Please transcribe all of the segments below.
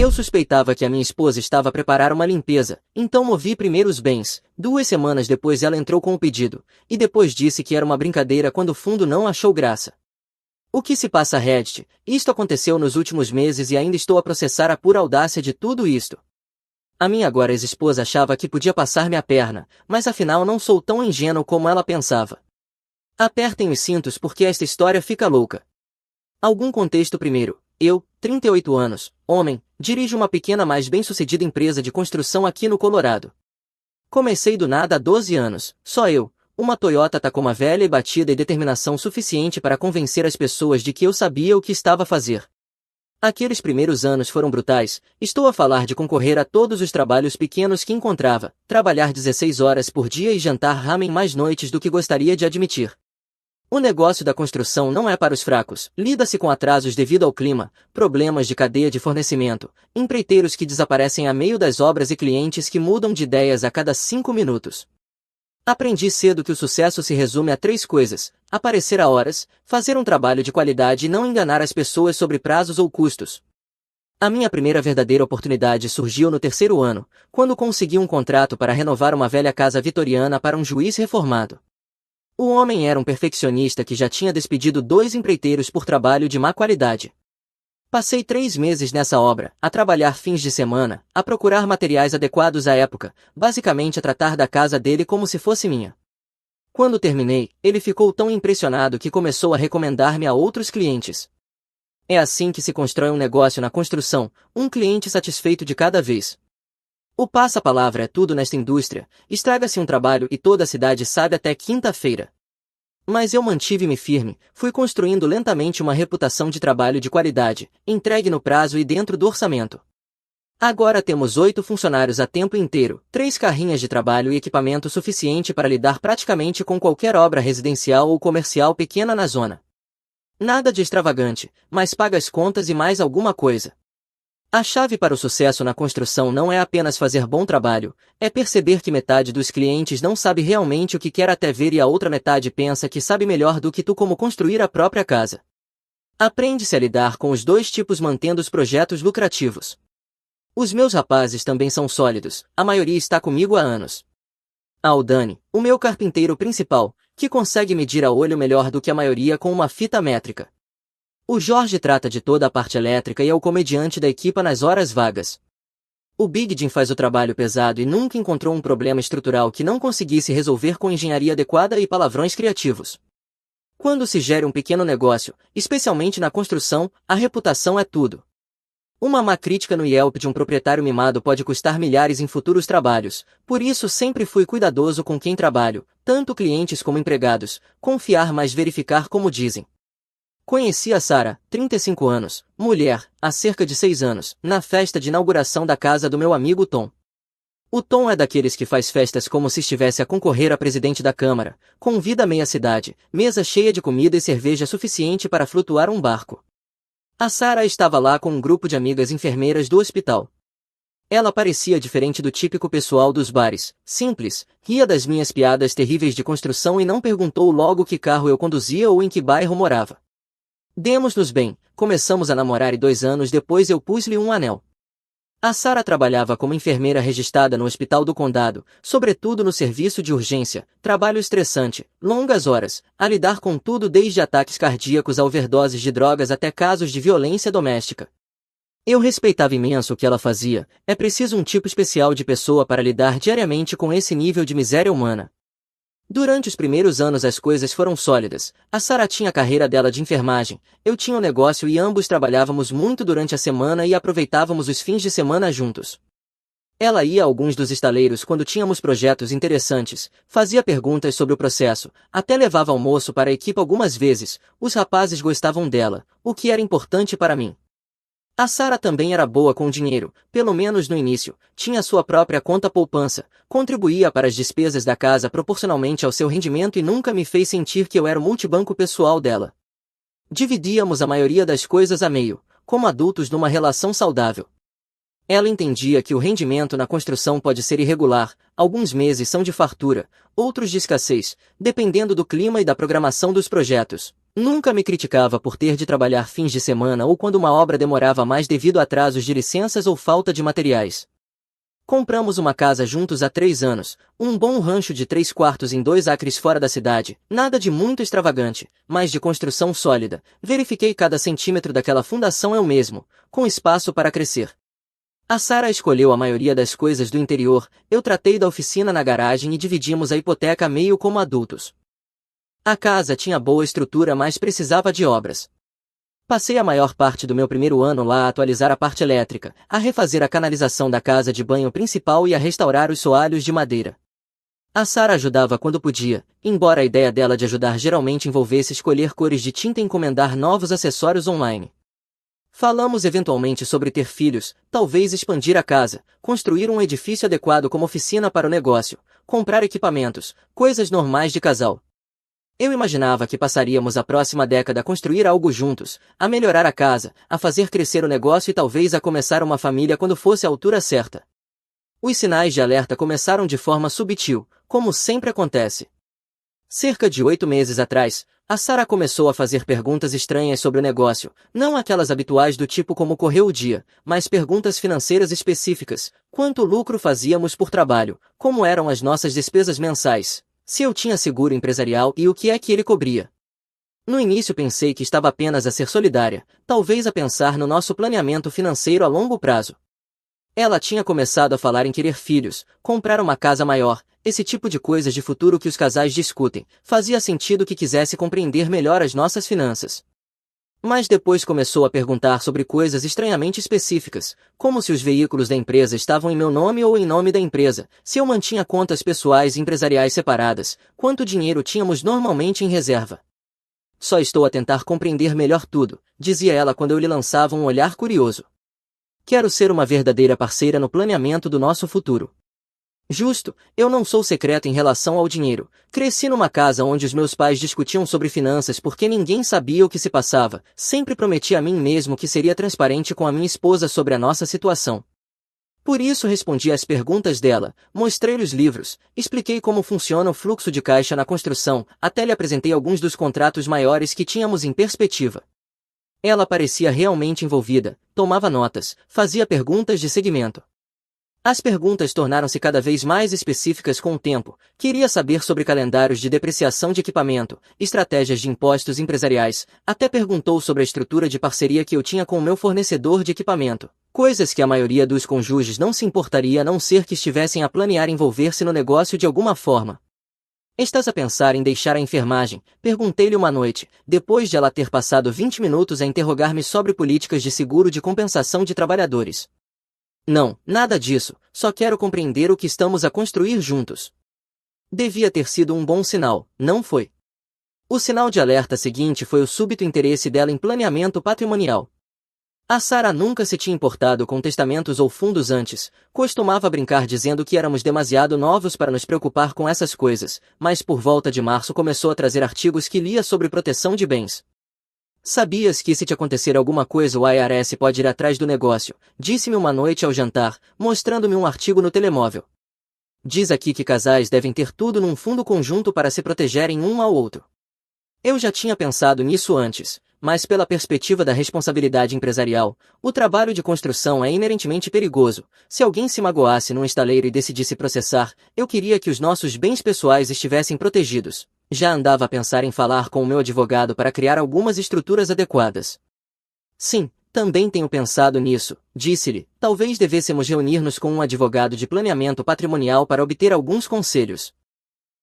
Eu suspeitava que a minha esposa estava a preparar uma limpeza, então movi primeiro os bens. 2 semanas depois ela entrou com o pedido, e depois disse que era uma brincadeira quando o fundo não achou graça. O que se passa, Reddit? Isto aconteceu nos últimos meses e ainda estou a processar a pura audácia de tudo isto. A minha agora ex-esposa achava que podia passar-me a perna, mas afinal não sou tão ingênuo como ela pensava. Apertem os cintos porque esta história fica louca. Algum contexto primeiro. Eu, 38 anos, homem, dirijo uma pequena mas bem-sucedida empresa de construção aqui no Colorado. Comecei do nada há 12 anos, só eu, uma Toyota Tacoma velha e batida e determinação suficiente para convencer as pessoas de que eu sabia o que estava a fazer. Aqueles primeiros anos foram brutais, estou a falar de concorrer a todos os trabalhos pequenos que encontrava, trabalhar 16 horas por dia e jantar ramen mais noites do que gostaria de admitir. O negócio da construção não é para os fracos, lida-se com atrasos devido ao clima, problemas de cadeia de fornecimento, empreiteiros que desaparecem a meio das obras e clientes que mudam de ideias a cada 5 minutos. Aprendi cedo que o sucesso se resume a 3 coisas: aparecer a horas, fazer um trabalho de qualidade e não enganar as pessoas sobre prazos ou custos. A minha primeira verdadeira oportunidade surgiu no 3º ano, quando consegui um contrato para renovar uma velha casa vitoriana para um juiz reformado. O homem era um perfeccionista que já tinha despedido 2 empreiteiros por trabalho de má qualidade. Passei 3 meses nessa obra, a trabalhar fins de semana, a procurar materiais adequados à época, basicamente a tratar da casa dele como se fosse minha. Quando terminei, ele ficou tão impressionado que começou a recomendar-me a outros clientes. É assim que se constrói um negócio na construção, um cliente satisfeito de cada vez. O passa-palavra é tudo nesta indústria, estraga-se um trabalho e toda a cidade sabe até quinta-feira. Mas eu mantive-me firme, fui construindo lentamente uma reputação de trabalho de qualidade, entregue no prazo e dentro do orçamento. Agora temos 8 funcionários a tempo inteiro, 3 carrinhas de trabalho e equipamento suficiente para lidar praticamente com qualquer obra residencial ou comercial pequena na zona. Nada de extravagante, mas paga as contas e mais alguma coisa. A chave para o sucesso na construção não é apenas fazer bom trabalho, é perceber que metade dos clientes não sabe realmente o que quer até ver e a outra metade pensa que sabe melhor do que tu como construir a própria casa. Aprende-se a lidar com os 2 tipos mantendo os projetos lucrativos. Os meus rapazes também são sólidos, a maioria está comigo há anos. O Dani, o meu carpinteiro principal, que consegue medir a olho melhor do que a maioria com uma fita métrica. O Jorge trata de toda a parte elétrica e é o comediante da equipa nas horas vagas. O Big Jim faz o trabalho pesado e nunca encontrou um problema estrutural que não conseguisse resolver com engenharia adequada e palavrões criativos. Quando se gera um pequeno negócio, especialmente na construção, a reputação é tudo. Uma má crítica no Yelp de um proprietário mimado pode custar milhares em futuros trabalhos, por isso sempre fui cuidadoso com quem trabalho, tanto clientes como empregados, confiar mas verificar como dizem. Conheci a Sarah, 35 anos, mulher, há cerca de 6 anos, na festa de inauguração da casa do meu amigo Tom. O Tom é daqueles que faz festas como se estivesse a concorrer a presidente da Câmara, convida meia cidade, mesa cheia de comida e cerveja suficiente para flutuar um barco. A Sarah estava lá com um grupo de amigas enfermeiras do hospital. Ela parecia diferente do típico pessoal dos bares, simples, ria das minhas piadas terríveis de construção e não perguntou logo que carro eu conduzia ou em que bairro morava. Demos-nos bem, começamos a namorar e 2 anos depois eu pus-lhe um anel. A Sarah trabalhava como enfermeira registrada no Hospital do Condado, sobretudo no serviço de urgência, trabalho estressante, longas horas, a lidar com tudo desde ataques cardíacos a overdoses de drogas até casos de violência doméstica. Eu respeitava imenso o que ela fazia, é preciso um tipo especial de pessoa para lidar diariamente com esse nível de miséria humana. Durante os primeiros anos as coisas foram sólidas, a Sarah tinha a carreira dela de enfermagem, eu tinha um negócio e ambos trabalhávamos muito durante a semana e aproveitávamos os fins de semana juntos. Ela ia a alguns dos estaleiros quando tínhamos projetos interessantes, fazia perguntas sobre o processo, até levava almoço para a equipe algumas vezes, os rapazes gostavam dela, o que era importante para mim. A Sarah também era boa com dinheiro, pelo menos no início, tinha sua própria conta poupança, contribuía para as despesas da casa proporcionalmente ao seu rendimento e nunca me fez sentir que eu era o multibanco pessoal dela. Dividíamos a maioria das coisas a meio, como adultos numa relação saudável. Ela entendia que o rendimento na construção pode ser irregular, alguns meses são de fartura, outros de escassez, dependendo do clima e da programação dos projetos. Nunca me criticava por ter de trabalhar fins de semana ou quando uma obra demorava mais devido a atrasos de licenças ou falta de materiais. Compramos uma casa juntos há 3 anos, um bom rancho de 3/4 em 2 acres fora da cidade, nada de muito extravagante, mas de construção sólida. Verifiquei cada centímetro daquela fundação é o mesmo, com espaço para crescer. A Sara escolheu a maioria das coisas do interior, eu tratei da oficina na garagem e dividimos a hipoteca meio como adultos. A casa tinha boa estrutura, mas precisava de obras. Passei a maior parte do meu primeiro ano lá a atualizar a parte elétrica, a refazer a canalização da casa de banho principal e a restaurar os soalhos de madeira. A Sara ajudava quando podia, embora a ideia dela de ajudar geralmente envolvesse escolher cores de tinta e encomendar novos acessórios online. Falamos eventualmente sobre ter filhos, talvez expandir a casa, construir um edifício adequado como oficina para o negócio, comprar equipamentos, coisas normais de casal. Eu imaginava que passaríamos a próxima década a construir algo juntos, a melhorar a casa, a fazer crescer o negócio e talvez a começar uma família quando fosse a altura certa. Os sinais de alerta começaram de forma sutil, como sempre acontece. Cerca de 8 meses atrás, a Sara começou a fazer perguntas estranhas sobre o negócio, não aquelas habituais do tipo como correu o dia, mas perguntas financeiras específicas, quanto lucro fazíamos por trabalho, como eram as nossas despesas mensais, se eu tinha seguro empresarial e o que é que ele cobria. No início pensei que estava apenas a ser solidária, talvez a pensar no nosso planeamento financeiro a longo prazo. Ela tinha começado a falar em querer filhos, comprar uma casa maior, esse tipo de coisas de futuro que os casais discutem, fazia sentido que quisesse compreender melhor as nossas finanças. Mas depois começou a perguntar sobre coisas estranhamente específicas, como se os veículos da empresa estavam em meu nome ou em nome da empresa, se eu mantinha contas pessoais e empresariais separadas, quanto dinheiro tínhamos normalmente em reserva. Só estou a tentar compreender melhor tudo, dizia ela quando eu lhe lançava um olhar curioso. Quero ser uma verdadeira parceira no planeamento do nosso futuro. Justo, eu não sou secreto em relação ao dinheiro. Cresci numa casa onde os meus pais discutiam sobre finanças porque ninguém sabia o que se passava. Sempre prometi a mim mesmo que seria transparente com a minha esposa sobre a nossa situação. Por isso respondi às perguntas dela, mostrei-lhe os livros, expliquei como funciona o fluxo de caixa na construção, até lhe apresentei alguns dos contratos maiores que tínhamos em perspectiva. Ela parecia realmente envolvida, tomava notas, fazia perguntas de seguimento. As perguntas tornaram-se cada vez mais específicas com o tempo. Queria saber sobre calendários de depreciação de equipamento, estratégias de impostos empresariais, até perguntou sobre a estrutura de parceria que eu tinha com o meu fornecedor de equipamento. Coisas que a maioria dos cônjuges não se importaria a não ser que estivessem a planear envolver-se no negócio de alguma forma. Estás a pensar em deixar a enfermagem? Perguntei-lhe uma noite, depois de ela ter passado 20 minutos a interrogar-me sobre políticas de seguro de compensação de trabalhadores. Não, nada disso, só quero compreender o que estamos a construir juntos. Devia ter sido um bom sinal, não foi? O sinal de alerta seguinte foi o súbito interesse dela em planeamento patrimonial. A Sara nunca se tinha importado com testamentos ou fundos antes, costumava brincar dizendo que éramos demasiado novos para nos preocupar com essas coisas, mas por volta de março começou a trazer artigos que lia sobre proteção de bens. Sabias que se te acontecer alguma coisa o IRS pode ir atrás do negócio, disse-me uma noite ao jantar, mostrando-me um artigo no telemóvel. Diz aqui que casais devem ter tudo num fundo conjunto para se protegerem um ao outro. Eu já tinha pensado nisso antes, mas pela perspectiva da responsabilidade empresarial, o trabalho de construção é inerentemente perigoso. Se alguém se magoasse num estaleiro e decidisse processar, eu queria que os nossos bens pessoais estivessem protegidos. Já andava a pensar em falar com o meu advogado para criar algumas estruturas adequadas. Sim, também tenho pensado nisso, disse-lhe. Talvez devêssemos reunir-nos com um advogado de planeamento patrimonial para obter alguns conselhos.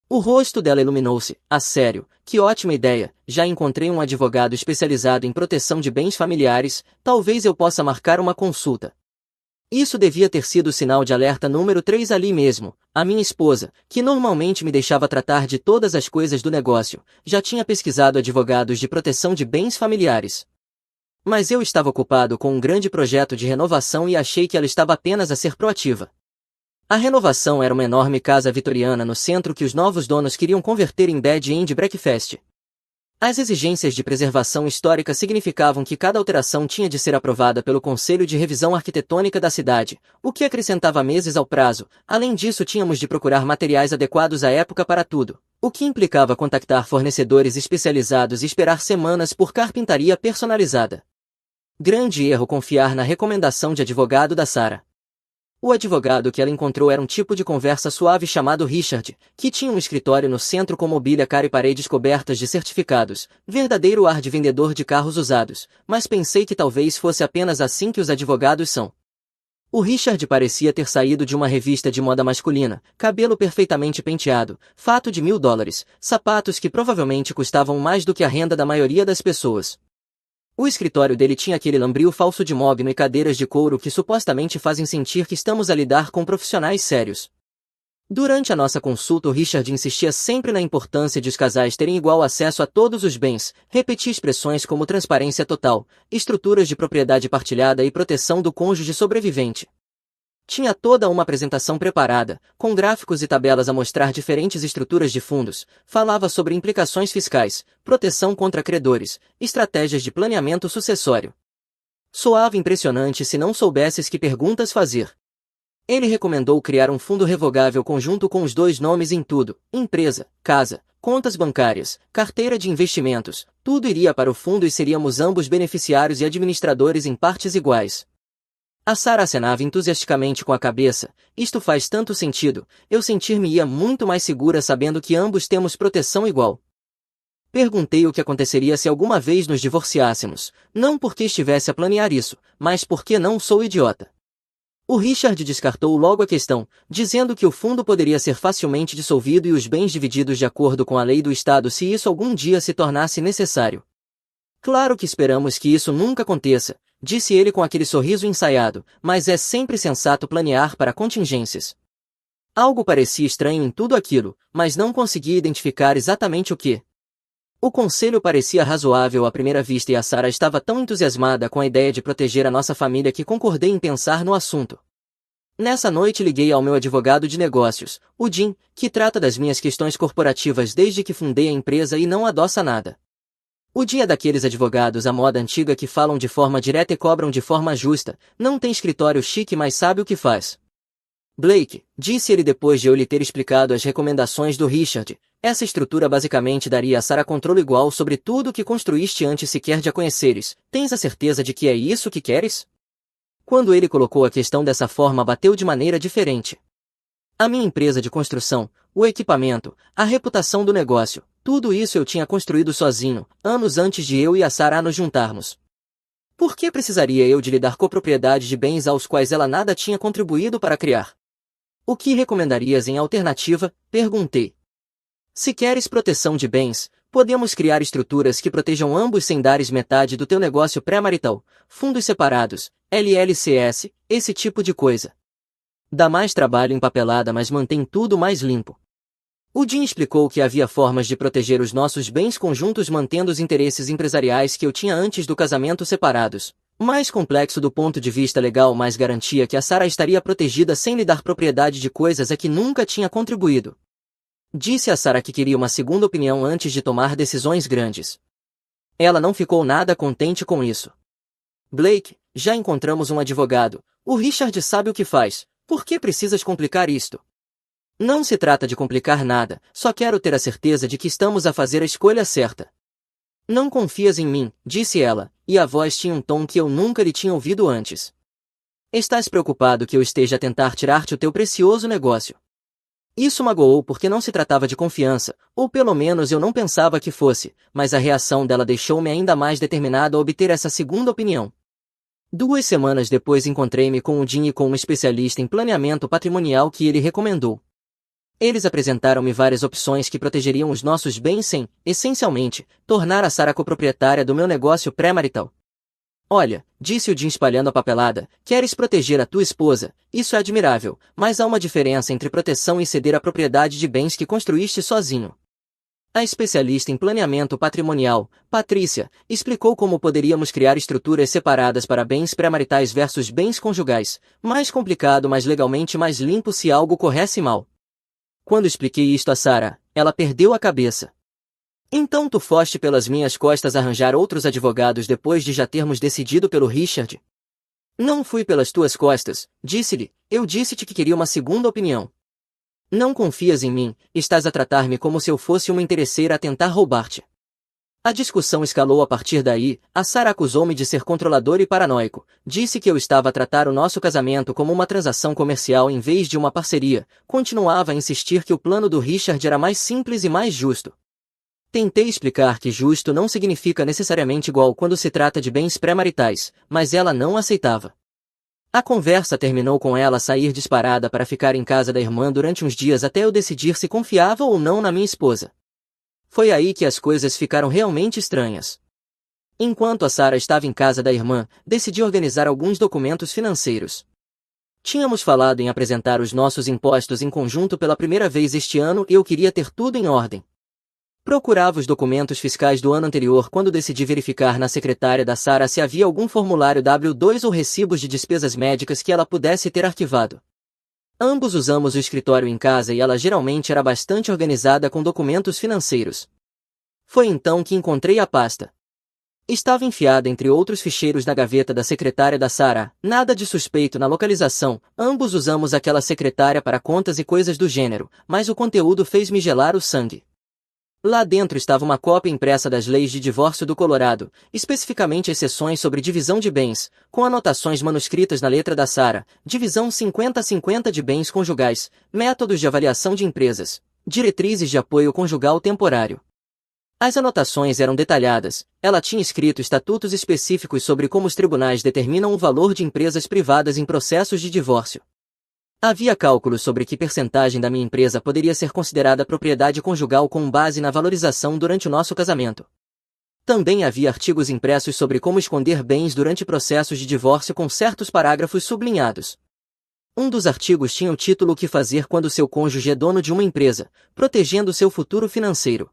O rosto dela iluminou-se. Ah, sério, que ótima ideia, já encontrei um advogado especializado em proteção de bens familiares, talvez eu possa marcar uma consulta. Isso devia ter sido o sinal de alerta número 3 ali mesmo. A minha esposa, que normalmente me deixava tratar de todas as coisas do negócio, já tinha pesquisado advogados de proteção de bens familiares. Mas eu estava ocupado com um grande projeto de renovação e achei que ela estava apenas a ser proativa. A renovação era uma enorme casa vitoriana no centro que os novos donos queriam converter em bed and breakfast. As exigências de preservação histórica significavam que cada alteração tinha de ser aprovada pelo Conselho de Revisão Arquitetônica da cidade, o que acrescentava meses ao prazo. Além disso, tínhamos de procurar materiais adequados à época para tudo, o que implicava contactar fornecedores especializados e esperar semanas por carpintaria personalizada. Grande erro confiar na recomendação de advogado da Sarah. O advogado que ela encontrou era um tipo de conversa suave chamado Richard, que tinha um escritório no centro com mobília cara e paredes cobertas de certificados, verdadeiro ar de vendedor de carros usados, mas pensei que talvez fosse apenas assim que os advogados são. O Richard parecia ter saído de uma revista de moda masculina, cabelo perfeitamente penteado, fato de $1.000, sapatos que provavelmente custavam mais do que a renda da maioria das pessoas. O escritório dele tinha aquele lambril falso de mogno e cadeiras de couro que supostamente fazem sentir que estamos a lidar com profissionais sérios. Durante a nossa consulta, o Richard insistia sempre na importância de os casais terem igual acesso a todos os bens, repetia expressões como transparência total, estruturas de propriedade partilhada e proteção do cônjuge sobrevivente. Tinha toda uma apresentação preparada, com gráficos e tabelas a mostrar diferentes estruturas de fundos, falava sobre implicações fiscais, proteção contra credores, estratégias de planeamento sucessório. Soava impressionante se não soubesses que perguntas fazer. Ele recomendou criar um fundo revogável conjunto com os dois nomes em tudo, empresa, casa, contas bancárias, carteira de investimentos, tudo iria para o fundo e seríamos ambos beneficiários e administradores em partes iguais. A Sarah acenava entusiasticamente com a cabeça. Isto faz tanto sentido, eu sentir-me-ia muito mais segura sabendo que ambos temos proteção igual. Perguntei o que aconteceria se alguma vez nos divorciássemos, não porque estivesse a planear isso, mas porque não sou idiota. O Richard descartou logo a questão, dizendo que o fundo poderia ser facilmente dissolvido e os bens divididos de acordo com a lei do Estado se isso algum dia se tornasse necessário. Claro que esperamos que isso nunca aconteça, disse ele com aquele sorriso ensaiado, mas é sempre sensato planear para contingências. Algo parecia estranho em tudo aquilo, mas não conseguia identificar exatamente o que. O conselho parecia razoável à primeira vista e a Sarah estava tão entusiasmada com a ideia de proteger a nossa família que concordei em pensar no assunto. Nessa noite liguei ao meu advogado de negócios, o Jim, que trata das minhas questões corporativas desde que fundei a empresa e não adoça nada. O Jim é daqueles advogados à moda antiga que falam de forma direta e cobram de forma justa, não tem escritório chique mas sabe o que faz. Blake, disse ele depois de eu lhe ter explicado as recomendações do Richard, essa estrutura basicamente daria a Sarah controle igual sobre tudo o que construíste antes sequer de a conheceres, tens a certeza de que é isso que queres? Quando ele colocou a questão dessa forma bateu de maneira diferente. A minha empresa de construção, o equipamento, a reputação do negócio, tudo isso eu tinha construído sozinho, anos antes de eu e a Sarah nos juntarmos. Por que precisaria eu de lhe dar copropriedade de bens aos quais ela nada tinha contribuído para criar? O que recomendarias em alternativa? Perguntei. Se queres proteção de bens, podemos criar estruturas que protejam ambos sem dares metade do teu negócio pré-marital, fundos separados, LLCS, esse tipo de coisa. Dá mais trabalho em papelada mas mantém tudo mais limpo. O Jim explicou que havia formas de proteger os nossos bens conjuntos mantendo os interesses empresariais que eu tinha antes do casamento separados. Mais complexo do ponto de vista legal mas garantia que a Sarah estaria protegida sem lhe dar propriedade de coisas a que nunca tinha contribuído. Disse a Sarah que queria uma segunda opinião antes de tomar decisões grandes. Ela não ficou nada contente com isso. Blake, já encontramos um advogado. O Richard sabe o que faz. Por que precisas complicar isto? Não se trata de complicar nada, só quero ter a certeza de que estamos a fazer a escolha certa. Não confias em mim, disse ela, e a voz tinha um tom que eu nunca lhe tinha ouvido antes. Estás preocupado que eu esteja a tentar tirar-te o teu precioso negócio. Isso magoou porque não se tratava de confiança, ou pelo menos eu não pensava que fosse, mas a reação dela deixou-me ainda mais determinado a obter essa segunda opinião. 2 semanas depois encontrei-me com o Jim e com um especialista em planeamento patrimonial que ele recomendou. Eles apresentaram-me várias opções que protegeriam os nossos bens sem, essencialmente, tornar a Sarah coproprietária do meu negócio pré-marital. Olha, disse o Jim espalhando a papelada, queres proteger a tua esposa, isso é admirável, mas há uma diferença entre proteção e ceder a propriedade de bens que construíste sozinho. A especialista em planeamento patrimonial, Patrícia, explicou como poderíamos criar estruturas separadas para bens pré-maritais versus bens conjugais, mais complicado mas legalmente mais limpo se algo corresse mal. Quando expliquei isto a Sarah, ela perdeu a cabeça. Então tu foste pelas minhas costas arranjar outros advogados depois de já termos decidido pelo Richard? Não fui pelas tuas costas, disse-lhe, eu disse-te que queria uma segunda opinião. Não confias em mim, estás a tratar-me como se eu fosse uma interesseira a tentar roubar-te. A discussão escalou a partir daí, a Sarah acusou-me de ser controlador e paranoico, disse que eu estava a tratar o nosso casamento como uma transação comercial em vez de uma parceria, continuava a insistir que o plano do Richard era mais simples e mais justo. Tentei explicar que justo não significa necessariamente igual quando se trata de bens pré-maritais, mas ela não aceitava. A conversa terminou com ela sair disparada para ficar em casa da irmã durante uns dias até eu decidir se confiava ou não na minha esposa. Foi aí que as coisas ficaram realmente estranhas. Enquanto a Sarah estava em casa da irmã, decidi organizar alguns documentos financeiros. Tínhamos falado em apresentar os nossos impostos em conjunto pela primeira vez este ano e eu queria ter tudo em ordem. Procurava os documentos fiscais do ano anterior quando decidi verificar na secretária da Sarah se havia algum formulário W2 ou recibos de despesas médicas que ela pudesse ter arquivado. Ambos usamos o escritório em casa e ela geralmente era bastante organizada com documentos financeiros. Foi então que encontrei a pasta. Estava enfiada entre outros ficheiros na gaveta da secretária da Sarah, nada de suspeito na localização, ambos usamos aquela secretária para contas e coisas do gênero, mas o conteúdo fez-me gelar o sangue. Lá dentro estava uma cópia impressa das leis de divórcio do Colorado, especificamente as seções sobre divisão de bens, com anotações manuscritas na letra da Sarah, divisão 50-50 de bens conjugais, métodos de avaliação de empresas, diretrizes de apoio conjugal temporário. As anotações eram detalhadas, ela tinha escrito estatutos específicos sobre como os tribunais determinam o valor de empresas privadas em processos de divórcio. Havia cálculos sobre que percentagem da minha empresa poderia ser considerada propriedade conjugal com base na valorização durante o nosso casamento. Também havia artigos impressos sobre como esconder bens durante processos de divórcio com certos parágrafos sublinhados. Um dos artigos tinha o título O que fazer quando seu cônjuge é dono de uma empresa, protegendo seu futuro financeiro.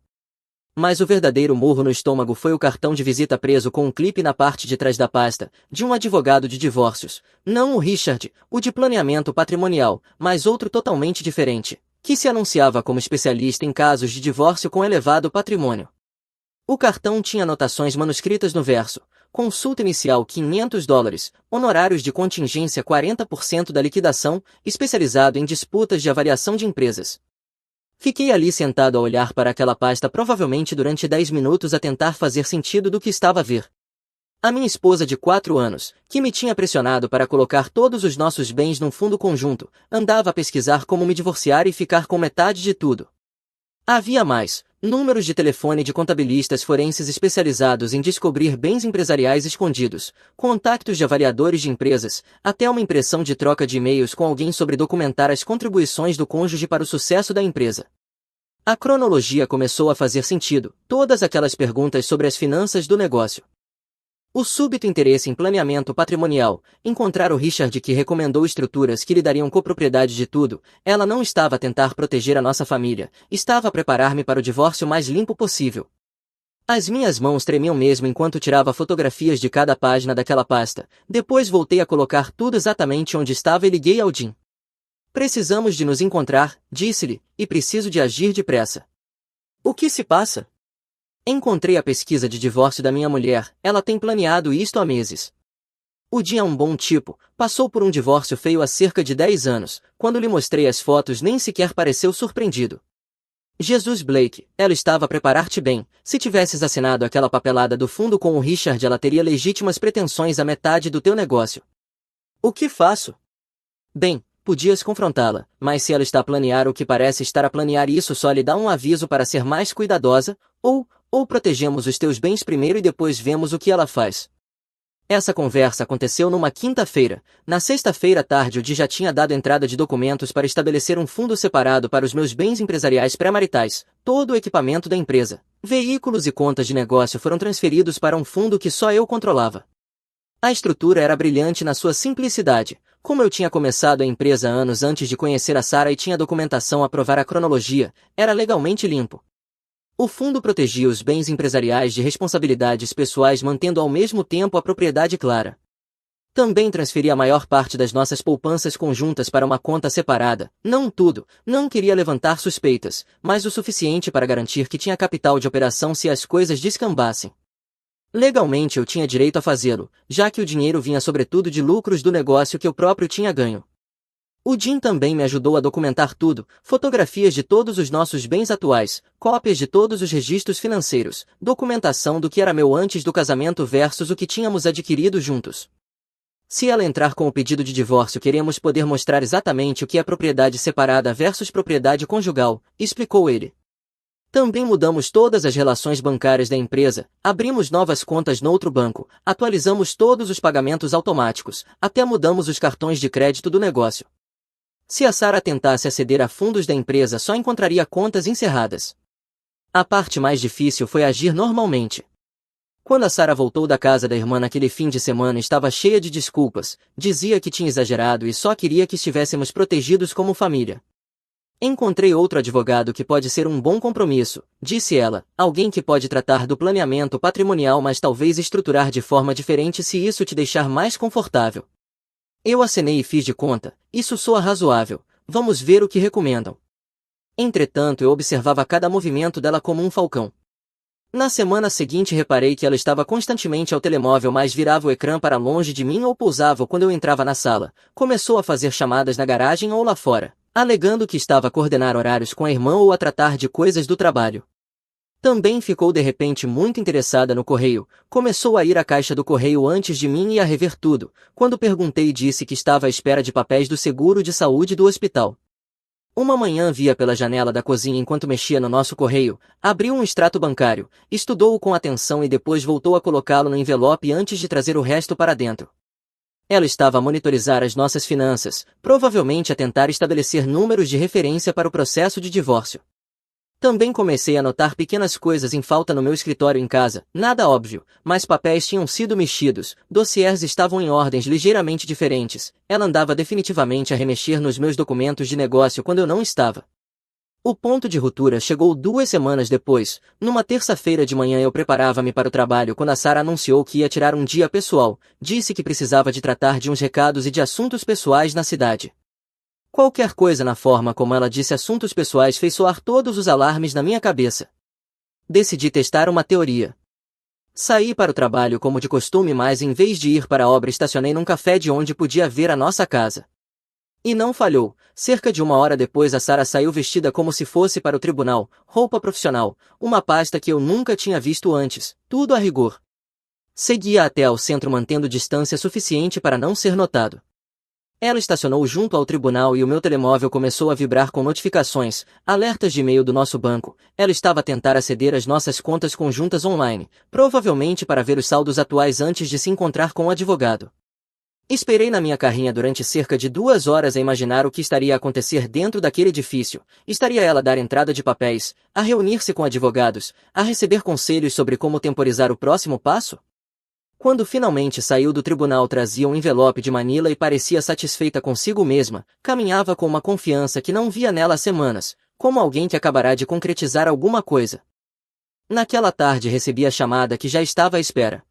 Mas o verdadeiro murro no estômago foi o cartão de visita preso com um clipe na parte de trás da pasta, de um advogado de divórcios, não o Richard, o de planeamento patrimonial, mas outro totalmente diferente, que se anunciava como especialista em casos de divórcio com elevado patrimônio. O cartão tinha anotações manuscritas no verso: consulta inicial $500, honorários de contingência 40% da liquidação, especializado em disputas de avaliação de empresas. Fiquei ali sentado a olhar para aquela pasta provavelmente durante 10 minutos a tentar fazer sentido do que estava a ver. A minha esposa de 4 anos, que me tinha pressionado para colocar todos os nossos bens num fundo conjunto, andava a pesquisar como me divorciar e ficar com metade de tudo. Havia mais, números de telefone de contabilistas forenses especializados em descobrir bens empresariais escondidos, contactos de avaliadores de empresas, até uma impressão de troca de e-mails com alguém sobre documentar as contribuições do cônjuge para o sucesso da empresa. A cronologia começou a fazer sentido, todas aquelas perguntas sobre as finanças do negócio. O súbito interesse em planeamento patrimonial, encontrar o Richard que recomendou estruturas que lhe dariam copropriedade de tudo, ela não estava a tentar proteger a nossa família, estava a preparar-me para o divórcio mais limpo possível. As minhas mãos tremiam mesmo enquanto tirava fotografias de cada página daquela pasta, depois voltei a colocar tudo exatamente onde estava e liguei ao Jim. Precisamos de nos encontrar, disse-lhe, e preciso de agir depressa. O que se passa? Encontrei a pesquisa de divórcio da minha mulher, ela tem planeado isto há meses. O Jim é um bom tipo, passou por um divórcio feio há cerca de 10 anos, quando lhe mostrei as fotos nem sequer pareceu surpreendido. Jesus Blake, ela estava a preparar-te bem, se tivesses assinado aquela papelada do fundo com o Richard ela teria legítimas pretensões à metade do teu negócio. O que faço? Bem, podias confrontá-la, mas se ela está a planear o que parece estar a planear isso só lhe dá um aviso para ser mais cuidadosa, ou protegemos os teus bens primeiro e depois vemos o que ela faz. Essa conversa aconteceu numa quinta-feira. Na sexta-feira à tarde o Di já tinha dado entrada de documentos para estabelecer um fundo separado para os meus bens empresariais pré-maritais, todo o equipamento da empresa, veículos e contas de negócio foram transferidos para um fundo que só eu controlava. A estrutura era brilhante na sua simplicidade. Como eu tinha começado a empresa anos antes de conhecer a Sarah e tinha documentação a provar a cronologia, era legalmente limpo. O fundo protegia os bens empresariais de responsabilidades pessoais mantendo ao mesmo tempo a propriedade clara. Também transferi a maior parte das nossas poupanças conjuntas para uma conta separada. Não tudo, não queria levantar suspeitas, mas o suficiente para garantir que tinha capital de operação se as coisas descambassem. Legalmente eu tinha direito a fazê-lo, já que o dinheiro vinha sobretudo de lucros do negócio que eu próprio tinha ganho. O Jim também me ajudou a documentar tudo, fotografias de todos os nossos bens atuais, cópias de todos os registros financeiros, documentação do que era meu antes do casamento versus o que tínhamos adquirido juntos. Se ela entrar com o pedido de divórcio, queremos poder mostrar exatamente o que é propriedade separada versus propriedade conjugal, explicou ele. Também mudamos todas as relações bancárias da empresa, abrimos novas contas noutro banco, atualizamos todos os pagamentos automáticos, até mudamos os cartões de crédito do negócio. Se a Sarah tentasse aceder a fundos da empresa, só encontraria contas encerradas. A parte mais difícil foi agir normalmente. Quando a Sarah voltou da casa da irmã naquele fim de semana, estava cheia de desculpas, dizia que tinha exagerado e só queria que estivéssemos protegidos como família. Encontrei outro advogado que pode ser um bom compromisso, disse ela, alguém que pode tratar do planeamento patrimonial, mas talvez estruturar de forma diferente se isso te deixar mais confortável. Eu acenei e fiz de conta, isso soa razoável, vamos ver o que recomendam. Entretanto, eu observava cada movimento dela como um falcão. Na semana seguinte reparei que ela estava constantemente ao telemóvel, mas virava o ecrã para longe de mim ou pousava quando eu entrava na sala. Começou a fazer chamadas na garagem ou lá fora, alegando que estava a coordenar horários com a irmã ou a tratar de coisas do trabalho. Também ficou de repente muito interessada no correio, começou a ir à caixa do correio antes de mim e a rever tudo. Quando perguntei, disse que estava à espera de papéis do seguro de saúde do hospital. Uma manhã via pela janela da cozinha enquanto mexia no nosso correio, abriu um extrato bancário, estudou-o com atenção e depois voltou a colocá-lo no envelope antes de trazer o resto para dentro. Ela estava a monitorizar as nossas finanças, provavelmente a tentar estabelecer números de referência para o processo de divórcio. Também comecei a notar pequenas coisas em falta no meu escritório em casa, nada óbvio, mas papéis tinham sido mexidos, dossiês estavam em ordens ligeiramente diferentes, ela andava definitivamente a remexer nos meus documentos de negócio quando eu não estava. O ponto de ruptura chegou 2 semanas depois, numa terça-feira de manhã eu preparava-me para o trabalho quando a Sarah anunciou que ia tirar um dia pessoal, disse que precisava de tratar de uns recados e de assuntos pessoais na cidade. Qualquer coisa na forma como ela disse assuntos pessoais fez soar todos os alarmes na minha cabeça. Decidi testar uma teoria. Saí para o trabalho como de costume, mas em vez de ir para a obra estacionei num café de onde podia ver a nossa casa. E não falhou, cerca de 1 hora depois a Sarah saiu vestida como se fosse para o tribunal, roupa profissional, uma pasta que eu nunca tinha visto antes, tudo a rigor. Seguia até ao centro mantendo distância suficiente para não ser notado. Ela estacionou junto ao tribunal e o meu telemóvel começou a vibrar com notificações, alertas de e-mail do nosso banco. Ela estava a tentar aceder às nossas contas conjuntas online, provavelmente para ver os saldos atuais antes de se encontrar com o advogado. Esperei na minha carrinha durante cerca de 2 horas a imaginar o que estaria a acontecer dentro daquele edifício. Estaria ela a dar entrada de papéis, a reunir-se com advogados, a receber conselhos sobre como temporizar o próximo passo? Quando finalmente saiu do tribunal, trazia um envelope de Manila e parecia satisfeita consigo mesma, caminhava com uma confiança que não via nela há semanas, como alguém que acabará de concretizar alguma coisa. Naquela tarde recebi a chamada que já estava à espera.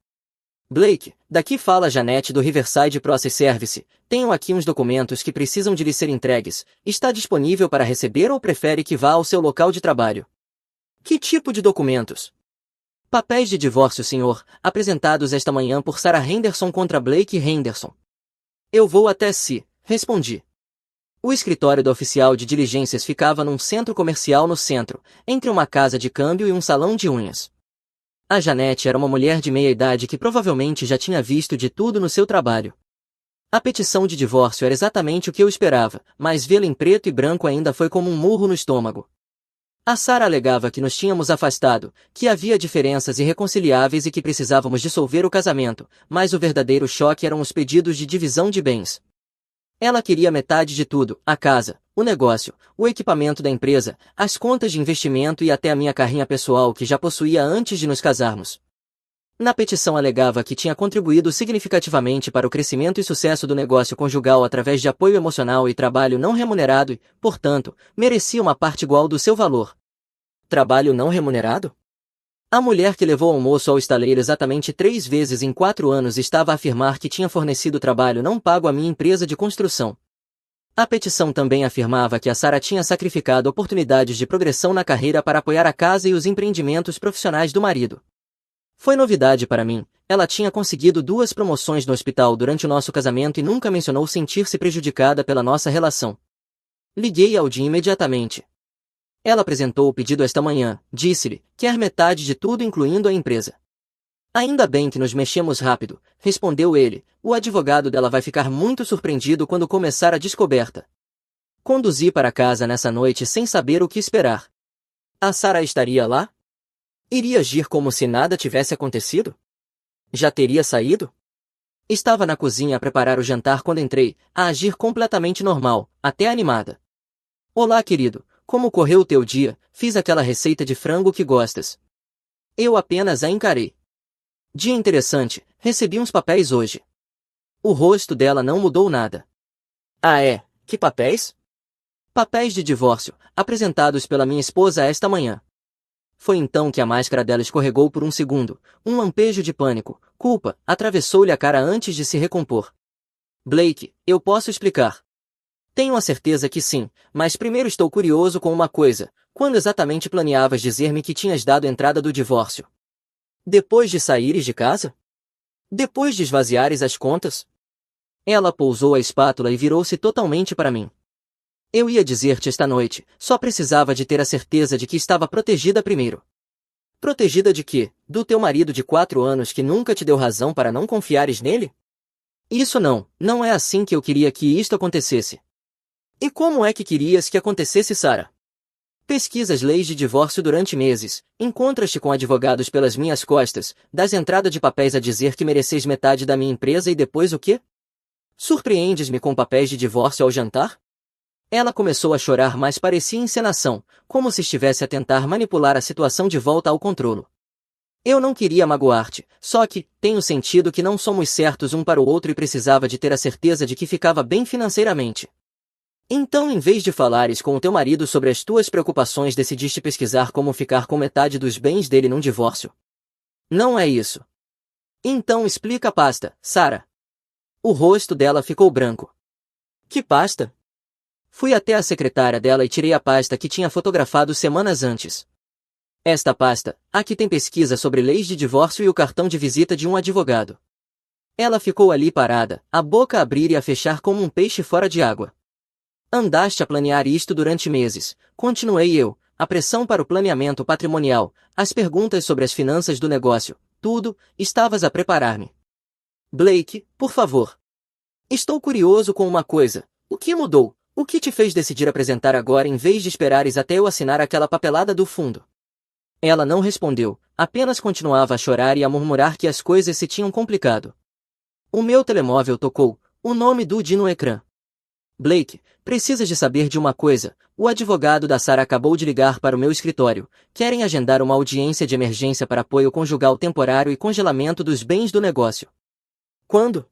Blake, daqui fala Janete do Riverside Process Service, tenho aqui uns documentos que precisam de lhe ser entregues, está disponível para receber ou prefere que vá ao seu local de trabalho? Que tipo de documentos? Papéis de divórcio, senhor, apresentados esta manhã por Sarah Henderson contra Blake Henderson. Eu vou até si, respondi. O escritório do oficial de diligências ficava num centro comercial no centro, entre uma casa de câmbio e um salão de unhas. A Janete era uma mulher de meia idade que provavelmente já tinha visto de tudo no seu trabalho. A petição de divórcio era exatamente o que eu esperava, mas vê-la em preto e branco ainda foi como um murro no estômago. A Sarah alegava que nos tínhamos afastado, que havia diferenças irreconciliáveis e que precisávamos dissolver o casamento, mas o verdadeiro choque eram os pedidos de divisão de bens. Ela queria metade de tudo, a casa, o negócio, o equipamento da empresa, as contas de investimento e até a minha carrinha pessoal que já possuía antes de nos casarmos. Na petição alegava que tinha contribuído significativamente para o crescimento e sucesso do negócio conjugal através de apoio emocional e trabalho não remunerado e, portanto, merecia uma parte igual do seu valor. Trabalho não remunerado? A mulher que levou o almoço ao estaleiro exatamente 3 vezes em 4 anos estava a afirmar que tinha fornecido trabalho não pago à minha empresa de construção. A petição também afirmava que a Sarah tinha sacrificado oportunidades de progressão na carreira para apoiar a casa e os empreendimentos profissionais do marido. Foi novidade para mim, ela tinha conseguido 2 promoções no hospital durante o nosso casamento e nunca mencionou sentir-se prejudicada pela nossa relação. Liguei ao dia imediatamente. Ela apresentou o pedido esta manhã, disse-lhe, quer metade de tudo incluindo a empresa. Ainda bem que nos mexemos rápido, respondeu ele, o advogado dela vai ficar muito surpreendido quando começar a descoberta. Conduzi para casa nessa noite sem saber o que esperar. A Sarah estaria lá? Iria agir como se nada tivesse acontecido? Já teria saído? Estava na cozinha a preparar o jantar quando entrei, a agir completamente normal, até animada. Olá, querido. Como correu o teu dia? Fiz aquela receita de frango que gostas. Eu apenas a encarei. Dia interessante, recebi uns papéis hoje. O rosto dela não mudou nada. Ah é? Que papéis? Papéis de divórcio, apresentados pela minha esposa esta manhã. Foi então que a máscara dela escorregou por um segundo, um lampejo de pânico, culpa, atravessou-lhe a cara antes de se recompor. Blake, eu posso explicar. Tenho a certeza que sim, mas primeiro estou curioso com uma coisa. Quando exatamente planeavas dizer-me que tinhas dado entrada do divórcio? Depois de saíres de casa? Depois de esvaziares as contas? Ela pousou a espátula e virou-se totalmente para mim. Eu ia dizer-te esta noite, só precisava de ter a certeza de que estava protegida primeiro. Protegida de quê? Do teu marido de 4 anos que nunca te deu razão para não confiares nele? Isso não é assim que eu queria que isto acontecesse. E como é que querias que acontecesse, Sarah? Pesquisas leis de divórcio durante meses, encontras-te com advogados pelas minhas costas, das entrada de papéis a dizer que mereces metade da minha empresa e depois o quê? Surpreendes-me com papéis de divórcio ao jantar? Ela começou a chorar, mas parecia encenação, como se estivesse a tentar manipular a situação de volta ao controlo. Eu não queria magoar-te, só que, tenho sentido que não somos certos um para o outro e precisava de ter a certeza de que ficava bem financeiramente. Então, em vez de falares com o teu marido sobre as tuas preocupações, decidiste pesquisar como ficar com metade dos bens dele num divórcio? Não é isso. Então explica a pasta, Sarah. O rosto dela ficou branco. Que pasta? Fui até a secretária dela e tirei a pasta que tinha fotografado semanas antes. Esta pasta, aqui tem pesquisa sobre leis de divórcio e o cartão de visita de um advogado. Ela ficou ali parada, a boca a abrir e a fechar como um peixe fora de água. Andaste a planear isto durante meses, continuei eu, a pressão para o planeamento patrimonial, as perguntas sobre as finanças do negócio, tudo, estavas a preparar-me. Blake, por favor. Estou curioso com uma coisa, o que mudou? O que te fez decidir apresentar agora em vez de esperares até eu assinar aquela papelada do fundo? Ela não respondeu, apenas continuava a chorar e a murmurar que as coisas se tinham complicado. O meu telemóvel tocou, o nome do Di no ecrã. Blake, precisas de saber de uma coisa, o advogado da Sarah acabou de ligar para o meu escritório, querem agendar uma audiência de emergência para apoio conjugal temporário e congelamento dos bens do negócio. Quando?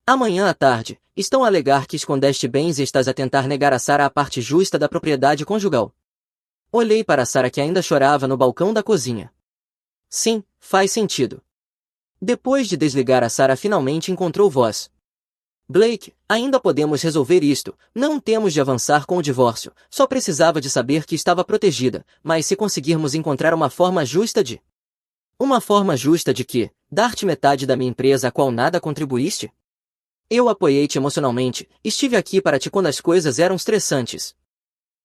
Amanhã à tarde, estão a alegar que escondeste bens e estás a tentar negar a Sarah a parte justa da propriedade conjugal. Olhei para Sarah que ainda chorava no balcão da cozinha. Sim, faz sentido. Depois de desligar a Sarah finalmente encontrou voz. Blake, ainda podemos resolver isto, não temos de avançar com o divórcio, só precisava de saber que estava protegida, mas se conseguirmos encontrar uma forma justa de... Uma forma justa de quê? Dar-te metade da minha empresa a qual nada contribuíste? Eu apoiei-te emocionalmente, estive aqui para ti quando as coisas eram estressantes.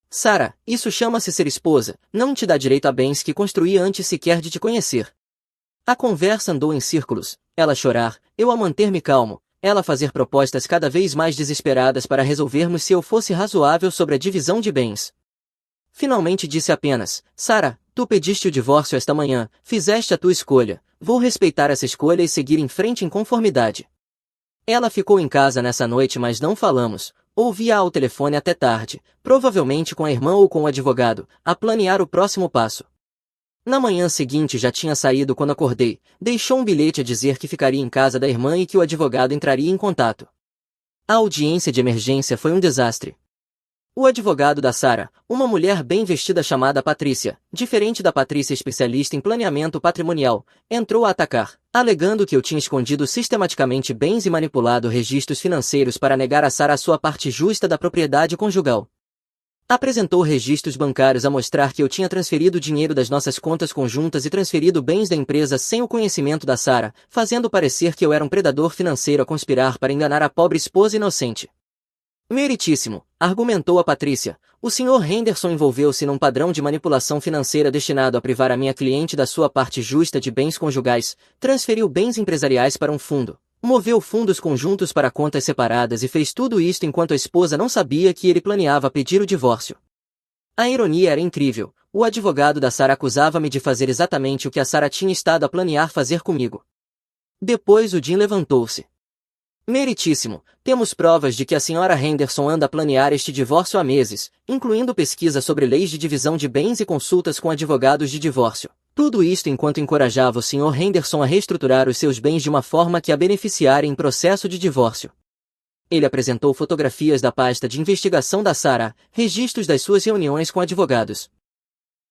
Sarah, isso chama-se ser esposa, não te dá direito a bens que construí antes sequer de te conhecer. A conversa andou em círculos, ela a chorar, eu a manter-me calmo, ela a fazer propostas cada vez mais desesperadas para resolvermos se eu fosse razoável sobre a divisão de bens. Finalmente disse apenas, Sarah, tu pediste o divórcio esta manhã, fizeste a tua escolha, vou respeitar essa escolha e seguir em frente em conformidade. Ela ficou em casa nessa noite mas não falamos, ouvi-a ao telefone até tarde, provavelmente com a irmã ou com o advogado, a planear o próximo passo. Na manhã seguinte já tinha saído quando acordei, deixou um bilhete a dizer que ficaria em casa da irmã e que o advogado entraria em contato. A audiência de emergência foi um desastre. O advogado da Sarah, uma mulher bem vestida chamada Patrícia, diferente da Patrícia especialista em planeamento patrimonial, entrou a atacar, alegando que eu tinha escondido sistematicamente bens e manipulado registros financeiros para negar a Sarah a sua parte justa da propriedade conjugal. Apresentou registros bancários a mostrar que eu tinha transferido dinheiro das nossas contas conjuntas e transferido bens da empresa sem o conhecimento da Sarah, fazendo parecer que eu era um predador financeiro a conspirar para enganar a pobre esposa inocente. Meritíssimo, argumentou a Patrícia, o Sr. Henderson envolveu-se num padrão de manipulação financeira destinado a privar a minha cliente da sua parte justa de bens conjugais, transferiu bens empresariais para um fundo, moveu fundos conjuntos para contas separadas e fez tudo isto enquanto a esposa não sabia que ele planeava pedir o divórcio. A ironia era incrível, o advogado da Sarah acusava-me de fazer exatamente o que a Sarah tinha estado a planear fazer comigo. Depois o Jim levantou-se. Meritíssimo, temos provas de que a Sra. Henderson anda a planear este divórcio há meses, incluindo pesquisa sobre leis de divisão de bens e consultas com advogados de divórcio. Tudo isto enquanto encorajava o Sr. Henderson a reestruturar os seus bens de uma forma que a beneficiaria em processo de divórcio. Ele apresentou fotografias da pasta de investigação da Sarah, registros das suas reuniões com advogados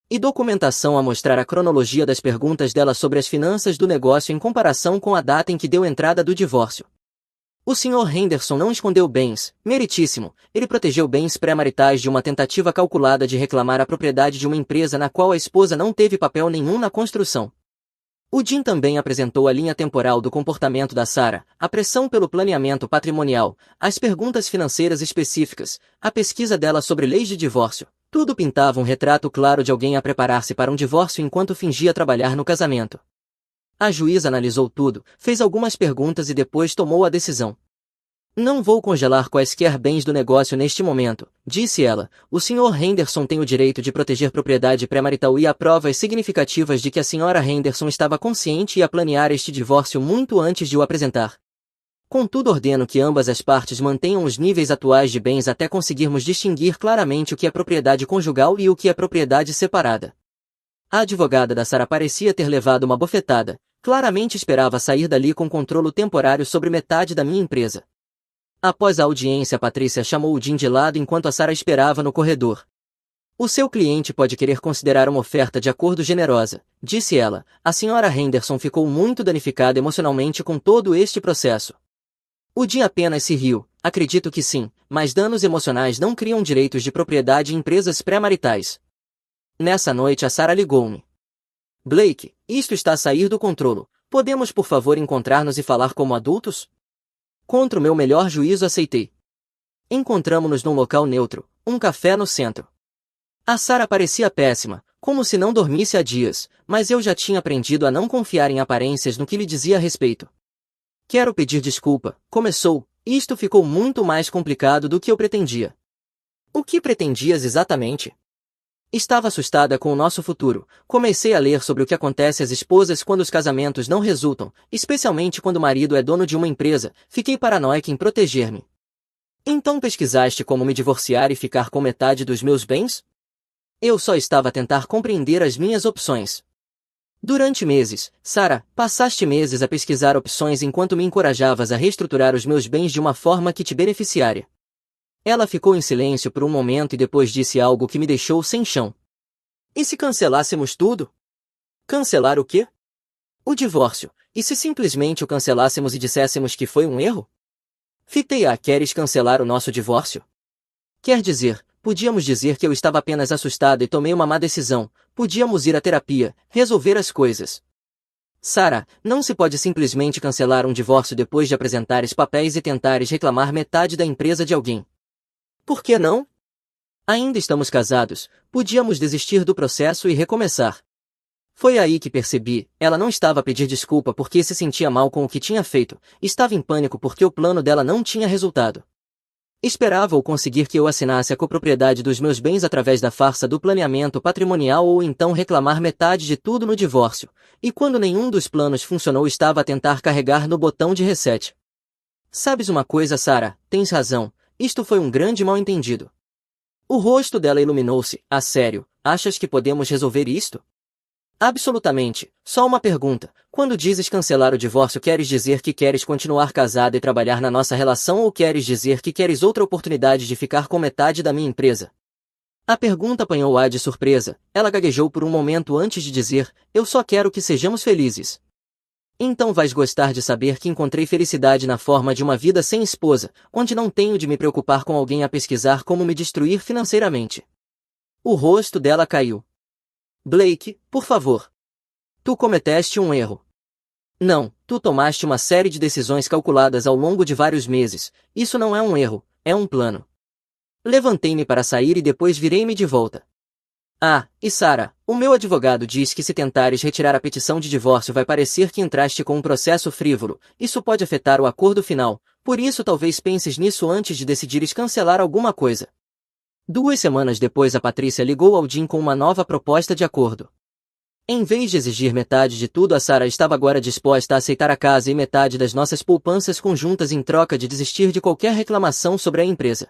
e documentação a mostrar a cronologia das perguntas dela sobre as finanças do negócio em comparação com a data em que deu entrada do divórcio. O Sr. Henderson não escondeu bens, meritíssimo, ele protegeu bens pré-maritais de uma tentativa calculada de reclamar a propriedade de uma empresa na qual a esposa não teve papel nenhum na construção. O Jim também apresentou a linha temporal do comportamento da Sarah, a pressão pelo planeamento patrimonial, as perguntas financeiras específicas, a pesquisa dela sobre leis de divórcio. Tudo pintava um retrato claro de alguém a preparar-se para um divórcio enquanto fingia trabalhar no casamento. A juíza analisou tudo, fez algumas perguntas e depois tomou a decisão. Não vou congelar quaisquer bens do negócio neste momento, disse ela. O Sr. Henderson tem o direito de proteger propriedade pré-marital e há provas significativas de que a Sra. Henderson estava consciente e a planear este divórcio muito antes de o apresentar. Contudo, ordeno que ambas as partes mantenham os níveis atuais de bens até conseguirmos distinguir claramente o que é propriedade conjugal e o que é propriedade separada. A advogada da Sarah parecia ter levado uma bofetada. Claramente esperava sair dali com controle temporário sobre metade da minha empresa. Após a audiência, Patrícia chamou o Jim de lado enquanto a Sarah esperava no corredor. O seu cliente pode querer considerar uma oferta de acordo generosa, disse ela. A Sra. Henderson ficou muito danificada emocionalmente com todo este processo. O Jim apenas se riu. Acredito que sim, mas danos emocionais não criam direitos de propriedade em empresas pré-maritais. Nessa noite a Sarah ligou-me. Blake, isto está a sair do controle. Podemos por favor encontrar-nos e falar como adultos? Contra o meu melhor juízo aceitei. Encontramo-nos num local neutro, um café no centro. A Sarah parecia péssima, como se não dormisse há dias, mas eu já tinha aprendido a não confiar em aparências no que lhe dizia a respeito. Quero pedir desculpa, começou, isto ficou muito mais complicado do que eu pretendia. O que pretendias exatamente? Estava assustada com o nosso futuro. Comecei a ler sobre o que acontece às esposas quando os casamentos não resultam, especialmente quando o marido é dono de uma empresa. Fiquei paranoica em proteger-me. Então pesquisaste como me divorciar e ficar com metade dos meus bens? Eu só estava a tentar compreender as minhas opções. Durante meses, Sarah, passaste meses a pesquisar opções enquanto me encorajavas a reestruturar os meus bens de uma forma que te beneficiaria. Ela ficou em silêncio por um momento e depois disse algo que me deixou sem chão. E se cancelássemos tudo? Cancelar o quê? O divórcio. E se simplesmente o cancelássemos e disséssemos que foi um erro? Fiquei queres cancelar o nosso divórcio? Quer dizer, podíamos dizer que eu estava apenas assustada e tomei uma má decisão. Podíamos ir à terapia, resolver as coisas. Sarah, não se pode simplesmente cancelar um divórcio depois de apresentares papéis e tentares reclamar metade da empresa de alguém. Por que não? Ainda estamos casados, podíamos desistir do processo e recomeçar. Foi aí que percebi, ela não estava a pedir desculpa porque se sentia mal com o que tinha feito, estava em pânico porque o plano dela não tinha resultado. Esperava ou conseguir que eu assinasse a copropriedade dos meus bens através da farsa do planeamento patrimonial ou então reclamar metade de tudo no divórcio, e quando nenhum dos planos funcionou estava a tentar carregar no botão de reset. Sabes uma coisa, Sarah, tens razão. Isto foi um grande mal-entendido. O rosto dela iluminou-se. A sério, achas que podemos resolver isto? Absolutamente. Só uma pergunta. Quando dizes cancelar o divórcio, queres dizer que queres continuar casada e trabalhar na nossa relação ou queres dizer que queres outra oportunidade de ficar com metade da minha empresa? A pergunta apanhou-a de surpresa. Ela gaguejou por um momento antes de dizer, eu só quero que sejamos felizes. Então vais gostar de saber que encontrei felicidade na forma de uma vida sem esposa, onde não tenho de me preocupar com alguém a pesquisar como me destruir financeiramente. O rosto dela caiu. Blake, por favor. Tu cometeste um erro. Não, tu tomaste uma série de decisões calculadas ao longo de vários meses. Isso não é um erro, é um plano. Levantei-me para sair e depois virei-me de volta. Ah, e Sarah, o meu advogado diz que se tentares retirar a petição de divórcio vai parecer que entraste com um processo frívolo. Isso pode afetar o acordo final, por isso talvez penses nisso antes de decidires cancelar alguma coisa. 2 semanas depois a Patrícia ligou ao Jim com uma nova proposta de acordo. Em vez de exigir metade de tudo, a Sarah estava agora disposta a aceitar a casa e metade das nossas poupanças conjuntas em troca de desistir de qualquer reclamação sobre a empresa.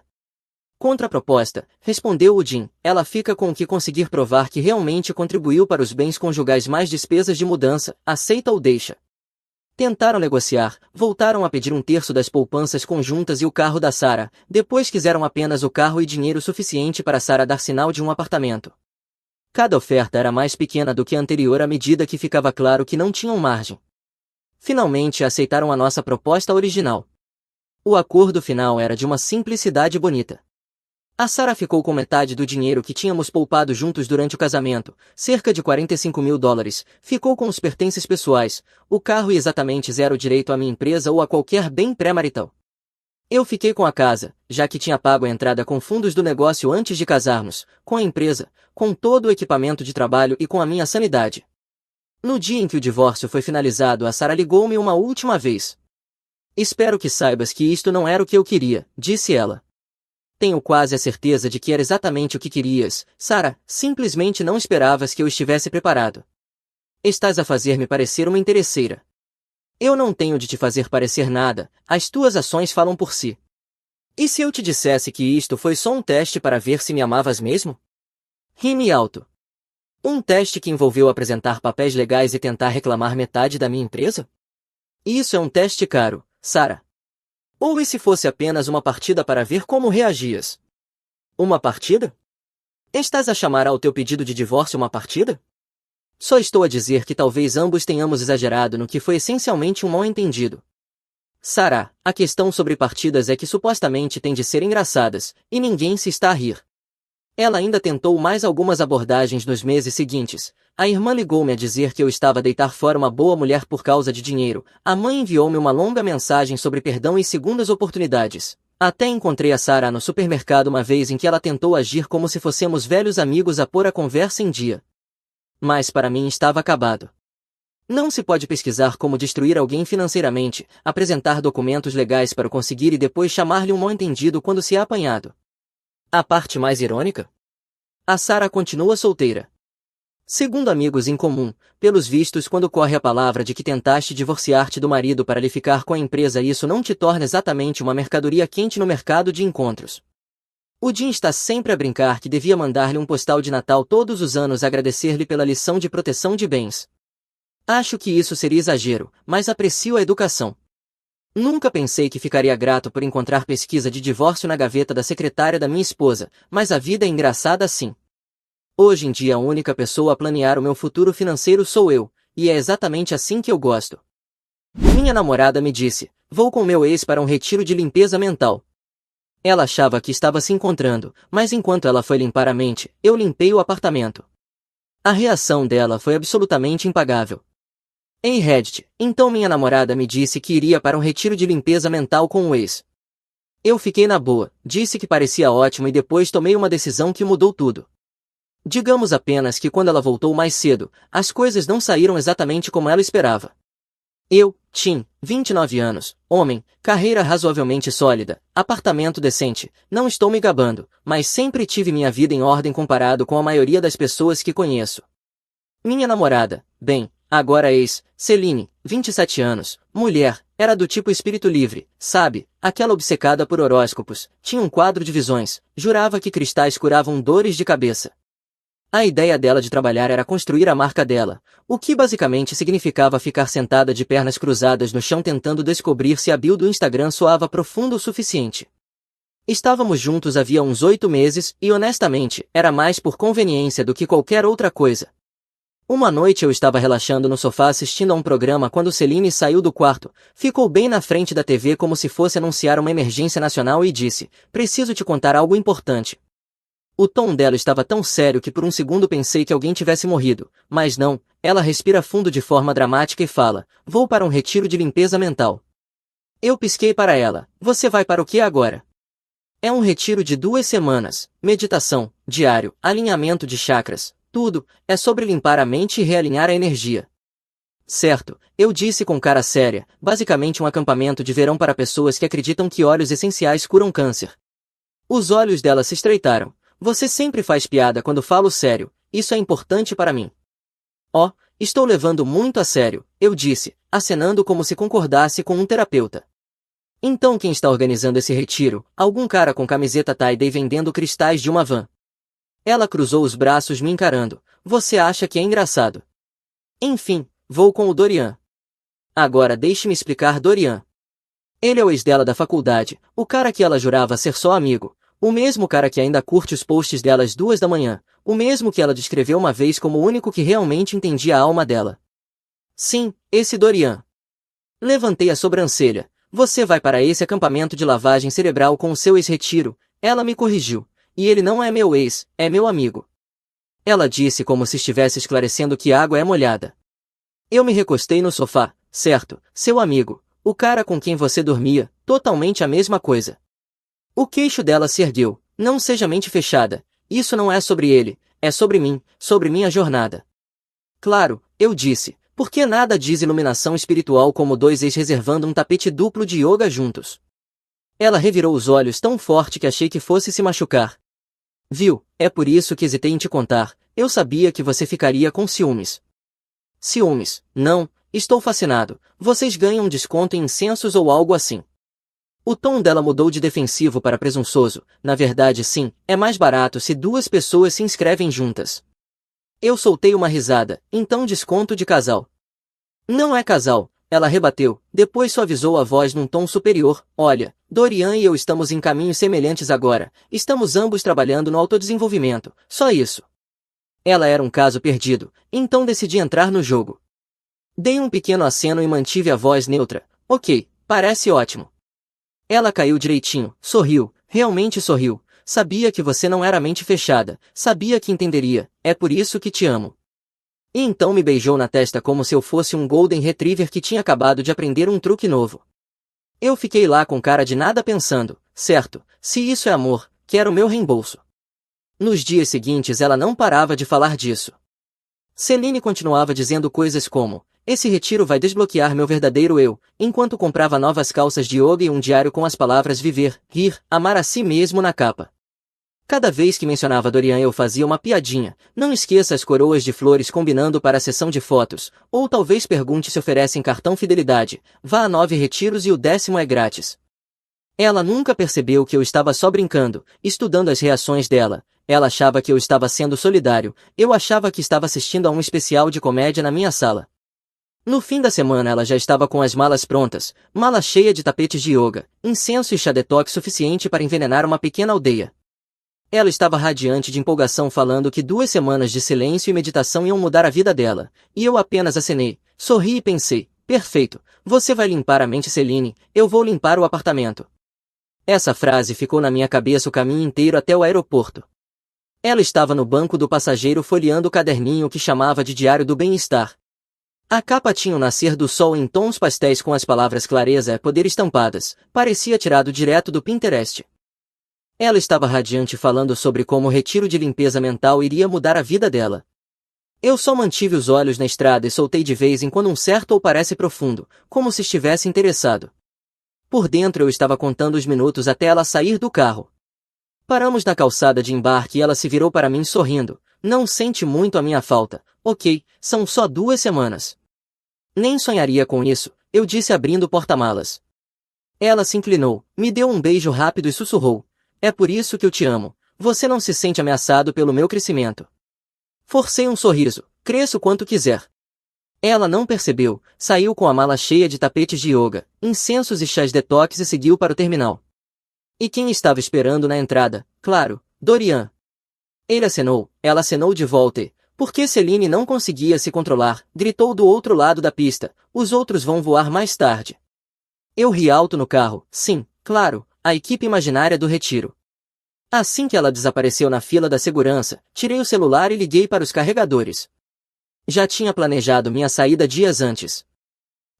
Contra a proposta, respondeu o Jim, ela fica com o que conseguir provar que realmente contribuiu para os bens conjugais mais despesas de mudança, aceita ou deixa. Tentaram negociar, voltaram a pedir 1/3 das poupanças conjuntas e o carro da Sarah, depois quiseram apenas o carro e dinheiro suficiente para Sarah dar sinal de um apartamento. Cada oferta era mais pequena do que a anterior à medida que ficava claro que não tinham margem. Finalmente aceitaram a nossa proposta original. O acordo final era de uma simplicidade bonita. A Sarah ficou com metade do dinheiro que tínhamos poupado juntos durante o casamento, cerca de $45.000, ficou com os pertences pessoais, o carro e exatamente zero direito à minha empresa ou a qualquer bem pré-marital. Eu fiquei com a casa, já que tinha pago a entrada com fundos do negócio antes de casarmos, com a empresa, com todo o equipamento de trabalho e com a minha sanidade. No dia em que o divórcio foi finalizado, a Sarah ligou-me uma última vez. Espero que saibas que isto não era o que eu queria, disse ela. Tenho quase a certeza de que era exatamente o que querias, Sarah, simplesmente não esperavas que eu estivesse preparado. Estás a fazer-me parecer uma interesseira. Eu não tenho de te fazer parecer nada, as tuas ações falam por si. E se eu te dissesse que isto foi só um teste para ver se me amavas mesmo? Rime alto. Um teste que envolveu apresentar papéis legais e tentar reclamar metade da minha empresa? Isso é um teste caro, Sarah. Ou e se fosse apenas uma partida para ver como reagias? Uma partida? Estás a chamar ao teu pedido de divórcio uma partida? Só estou a dizer que talvez ambos tenhamos exagerado no que foi essencialmente um mal-entendido. Sarah, a questão sobre partidas é que supostamente têm de ser engraçadas, e ninguém se está a rir. Ela ainda tentou mais algumas abordagens nos meses seguintes. A irmã ligou-me a dizer que eu estava a deitar fora uma boa mulher por causa de dinheiro. A mãe enviou-me uma longa mensagem sobre perdão e segundas oportunidades. Até encontrei a Sarah no supermercado uma vez em que ela tentou agir como se fossemos velhos amigos a pôr a conversa em dia. Mas para mim estava acabado. Não se pode pesquisar como destruir alguém financeiramente, apresentar documentos legais para o conseguir e depois chamar-lhe um mal-entendido quando se é apanhado. A parte mais irônica? A Sarah continua solteira. Segundo amigos em comum, pelos vistos quando corre a palavra de que tentaste divorciar-te do marido para lhe ficar com a empresa, isso não te torna exatamente uma mercadoria quente no mercado de encontros. O Jim está sempre a brincar que devia mandar-lhe um postal de Natal todos os anos agradecer-lhe pela lição de proteção de bens. Acho que isso seria exagero, mas aprecio a educação. Nunca pensei que ficaria grato por encontrar pesquisa de divórcio na gaveta da secretária da minha esposa, mas a vida é engraçada assim. Hoje em dia a única pessoa a planear o meu futuro financeiro sou eu, e é exatamente assim que eu gosto. Minha namorada me disse, vou com meu ex para um retiro de limpeza mental. Ela achava que estava se encontrando, mas enquanto ela foi limpar a mente, eu limpei o apartamento. A reação dela foi absolutamente impagável. Em Reddit, então minha namorada me disse que iria para um retiro de limpeza mental com o ex. Eu fiquei na boa, disse que parecia ótimo e depois tomei uma decisão que mudou tudo. Digamos apenas que quando ela voltou mais cedo, as coisas não saíram exatamente como ela esperava. Eu, Tim, 29 anos, homem, carreira razoavelmente sólida, apartamento decente, não estou me gabando, mas sempre tive minha vida em ordem comparado com a maioria das pessoas que conheço. Minha namorada, bem, agora ex, Celine, 27 anos, mulher, era do tipo espírito livre, sabe, aquela obcecada por horóscopos, tinha um quadro de visões, jurava que cristais curavam dores de cabeça. A ideia dela de trabalhar era construir a marca dela, o que basicamente significava ficar sentada de pernas cruzadas no chão tentando descobrir se a bio do Instagram soava profundo o suficiente. Estávamos juntos havia uns 8 meses e honestamente, era mais por conveniência do que qualquer outra coisa. Uma noite eu estava relaxando no sofá assistindo a um programa quando Celine saiu do quarto, ficou bem na frente da TV como se fosse anunciar uma emergência nacional e disse: "Preciso te contar algo importante." O tom dela estava tão sério que por um segundo pensei que alguém tivesse morrido, mas não, ela respira fundo de forma dramática e fala: "Vou para um retiro de limpeza mental." Eu pisquei para ela: "Você vai para o que agora?" "É um retiro de 2 semanas, meditação, diário, alinhamento de chakras, tudo, é sobre limpar a mente e realinhar a energia." "Certo," eu disse com cara séria, basicamente um acampamento de verão para pessoas que acreditam que óleos essenciais curam câncer. Os olhos dela se estreitaram. "Você sempre faz piada quando falo sério, isso é importante para mim." "Oh, estou levando muito a sério," eu disse, acenando como se concordasse com um terapeuta. "Então quem está organizando esse retiro? Algum cara com camiseta tie-dye vendendo cristais de uma van." Ela cruzou os braços me encarando. "Você acha que é engraçado?" "Enfim, vou com o Dorian." "Agora deixe-me explicar Dorian. Ele é o ex dela da faculdade, o cara que ela jurava ser só amigo. O mesmo cara que ainda curte os posts dela às 2 da manhã. O mesmo que ela descreveu uma vez como o único que realmente entendia a alma dela. Sim, esse Dorian." Levantei a sobrancelha. "Você vai para esse acampamento de lavagem cerebral com o seu ex-retiro." Ela me corrigiu. "E ele não é meu ex, é meu amigo." Ela disse como se estivesse esclarecendo que a água é molhada. Eu me recostei no sofá. "Certo, seu amigo. O cara com quem você dormia, totalmente a mesma coisa." O queixo dela se ergueu. "Não seja mente fechada. Isso não é sobre ele, é sobre mim, sobre minha jornada." "Claro," eu disse, "porque nada diz iluminação espiritual como 2 ex reservando um tapete duplo de yoga juntos." Ela revirou os olhos tão forte que achei que fosse se machucar. "Viu, é por isso que hesitei em te contar, eu sabia que você ficaria com ciúmes." "Ciúmes? Não, estou fascinado. Vocês ganham um desconto em incensos ou algo assim." O tom dela mudou de defensivo para presunçoso. "Na verdade sim, é mais barato se 2 pessoas se inscrevem juntas." Eu soltei uma risada. "Então desconto de casal." "Não é casal," ela rebateu, depois suavizou a voz num tom superior. "Olha, Dorian e eu estamos em caminhos semelhantes agora, estamos ambos trabalhando no autodesenvolvimento, só isso." Ela era um caso perdido, então decidi entrar no jogo. Dei um pequeno aceno e mantive a voz neutra. "Ok, parece ótimo." Ela caiu direitinho, sorriu, realmente sorriu. "Sabia que você não era mente fechada, sabia que entenderia, é por isso que te amo." E então me beijou na testa como se eu fosse um Golden Retriever que tinha acabado de aprender um truque novo. Eu fiquei lá com cara de nada pensando: certo, se isso é amor, quero meu reembolso. Nos dias seguintes ela não parava de falar disso. Celine continuava dizendo coisas como: "Esse retiro vai desbloquear meu verdadeiro eu", enquanto comprava novas calças de yoga e um diário com as palavras viver, rir, amar a si mesmo na capa. Cada vez que mencionava Dorian eu fazia uma piadinha: "Não esqueça as coroas de flores combinando para a sessão de fotos", ou talvez pergunte se oferecem cartão fidelidade, vá a 9 retiros e o 10º é grátis. Ela nunca percebeu que eu estava só brincando, estudando as reações dela. Ela achava que eu estava sendo solidário, eu achava que estava assistindo a um especial de comédia na minha sala. No fim da semana ela já estava com as malas prontas, mala cheia de tapetes de yoga, incenso e chá detox suficiente para envenenar uma pequena aldeia. Ela estava radiante de empolgação falando que 2 semanas de silêncio e meditação iam mudar a vida dela, e eu apenas acenei, sorri e pensei: perfeito, você vai limpar a mente Celine, eu vou limpar o apartamento. Essa frase ficou na minha cabeça o caminho inteiro até o aeroporto. Ela estava no banco do passageiro folheando o caderninho que chamava de Diário do Bem-Estar. A capa tinha o nascer do sol em tons pastéis com as palavras clareza é poder estampadas, parecia tirado direto do Pinterest. Ela estava radiante falando sobre como o retiro de limpeza mental iria mudar a vida dela. Eu só mantive os olhos na estrada e soltei de vez em quando um certo ou parece profundo, como se estivesse interessado. Por dentro eu estava contando os minutos até ela sair do carro. Paramos na calçada de embarque e ela se virou para mim sorrindo. Não sente muito a minha falta. Ok, são só 2 semanas. Nem sonharia com isso, eu disse abrindo o porta-malas. Ela se inclinou, me deu um beijo rápido e sussurrou. É por isso que eu te amo. Você não se sente ameaçado pelo meu crescimento. Forcei um sorriso. Cresço quanto quiser. Ela não percebeu, saiu com a mala cheia de tapetes de yoga, incensos e chás detox e seguiu para o terminal. E quem estava esperando na entrada? Claro, Dorian. Ele acenou, ela acenou de volta e, porque Celine não conseguia se controlar, gritou do outro lado da pista, os outros vão voar mais tarde. Eu ri alto no carro, sim, claro, a equipe imaginária do retiro. Assim que ela desapareceu na fila da segurança, tirei o celular e liguei para os carregadores. Já tinha planejado minha saída dias antes.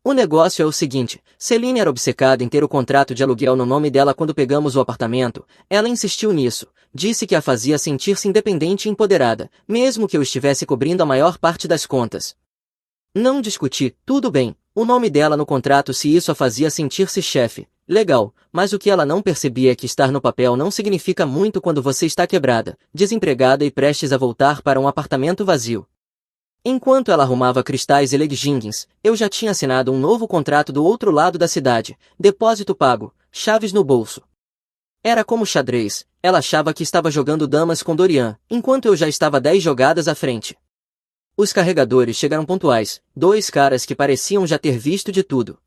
O negócio é o seguinte, Celine era obcecada em ter o contrato de aluguel no nome dela quando pegamos o apartamento, ela insistiu nisso, disse que a fazia sentir-se independente e empoderada, mesmo que eu estivesse cobrindo a maior parte das contas. Não discuti, tudo bem, o nome dela no contrato se isso a fazia sentir-se chefe, legal, mas o que ela não percebia é que estar no papel não significa muito quando você está quebrada, desempregada e prestes a voltar para um apartamento vazio. Enquanto ela arrumava cristais e leggings, eu já tinha assinado um novo contrato do outro lado da cidade, depósito pago, chaves no bolso. Era como xadrez, ela achava que estava jogando damas com Dorian, enquanto eu já estava 10 jogadas à frente. Os carregadores chegaram pontuais, dois caras que pareciam já ter visto de tudo.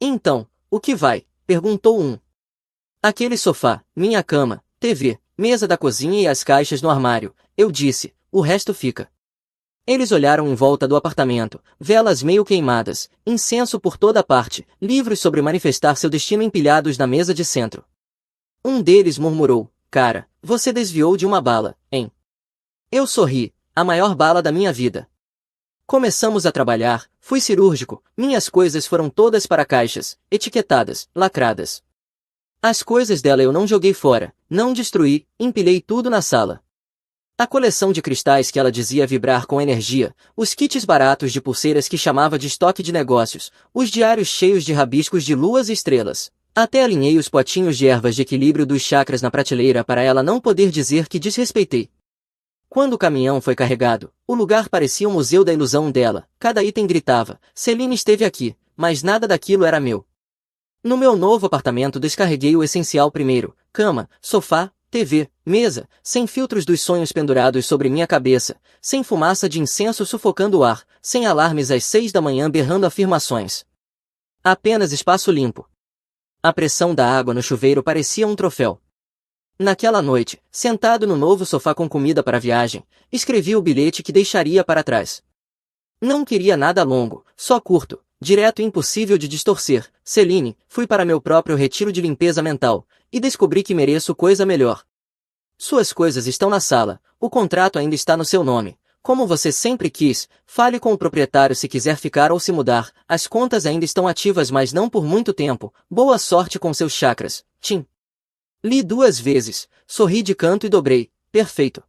Então, o que vai? Perguntou um. Aquele sofá, minha cama, TV, mesa da cozinha e as caixas no armário, eu disse, o resto fica. Eles olharam em volta do apartamento, velas meio queimadas, incenso por toda parte, livros sobre manifestar seu destino empilhados na mesa de centro. Um deles murmurou, cara, você desviou de uma bala, hein? Eu sorri, a maior bala da minha vida. Começamos a trabalhar, fui cirúrgico, minhas coisas foram todas para caixas, etiquetadas, lacradas. As coisas dela eu não joguei fora, não destruí, empilhei tudo na sala. A coleção de cristais que ela dizia vibrar com energia, os kits baratos de pulseiras que chamava de estoque de negócios, os diários cheios de rabiscos de luas e estrelas. Até alinhei os potinhos de ervas de equilíbrio dos chakras na prateleira para ela não poder dizer que desrespeitei. Quando o caminhão foi carregado, o lugar parecia um museu da ilusão dela, cada item gritava, Celine esteve aqui, mas nada daquilo era meu. No meu novo apartamento descarreguei o essencial primeiro, cama, sofá, TV, mesa, sem filtros dos sonhos pendurados sobre minha cabeça, sem fumaça de incenso sufocando o ar, sem alarmes às 6 da manhã berrando afirmações. Apenas espaço limpo. A pressão da água no chuveiro parecia um troféu. Naquela noite, sentado no novo sofá com comida para a viagem, escrevi o bilhete que deixaria para trás. Não queria nada longo, só curto, direto e impossível de distorcer. Celine, fui para meu próprio retiro de limpeza mental, e descobri que mereço coisa melhor. Suas coisas estão na sala, o contrato ainda está no seu nome. Como você sempre quis, fale com o proprietário se quiser ficar ou se mudar, as contas ainda estão ativas mas não por muito tempo, boa sorte com seus chakras, Tim. Li 2 vezes, sorri de canto e dobrei, perfeito.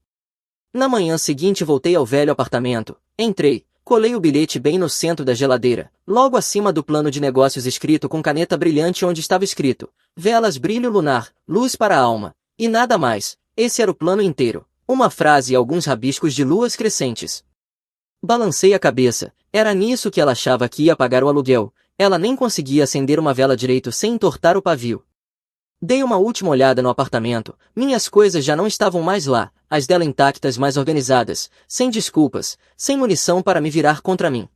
Na manhã seguinte voltei ao velho apartamento, entrei, colei o bilhete bem no centro da geladeira, logo acima do plano de negócios escrito com caneta brilhante onde estava escrito, velas brilho lunar, luz para a alma, e nada mais, esse era o plano inteiro, uma frase e alguns rabiscos de luas crescentes. Balancei a cabeça, era nisso que ela achava que ia pagar o aluguel, ela nem conseguia acender uma vela direito sem entortar o pavio. Dei uma última olhada no apartamento, minhas coisas já não estavam mais lá, as dela intactas mais organizadas, sem desculpas, sem munição para me virar contra mim.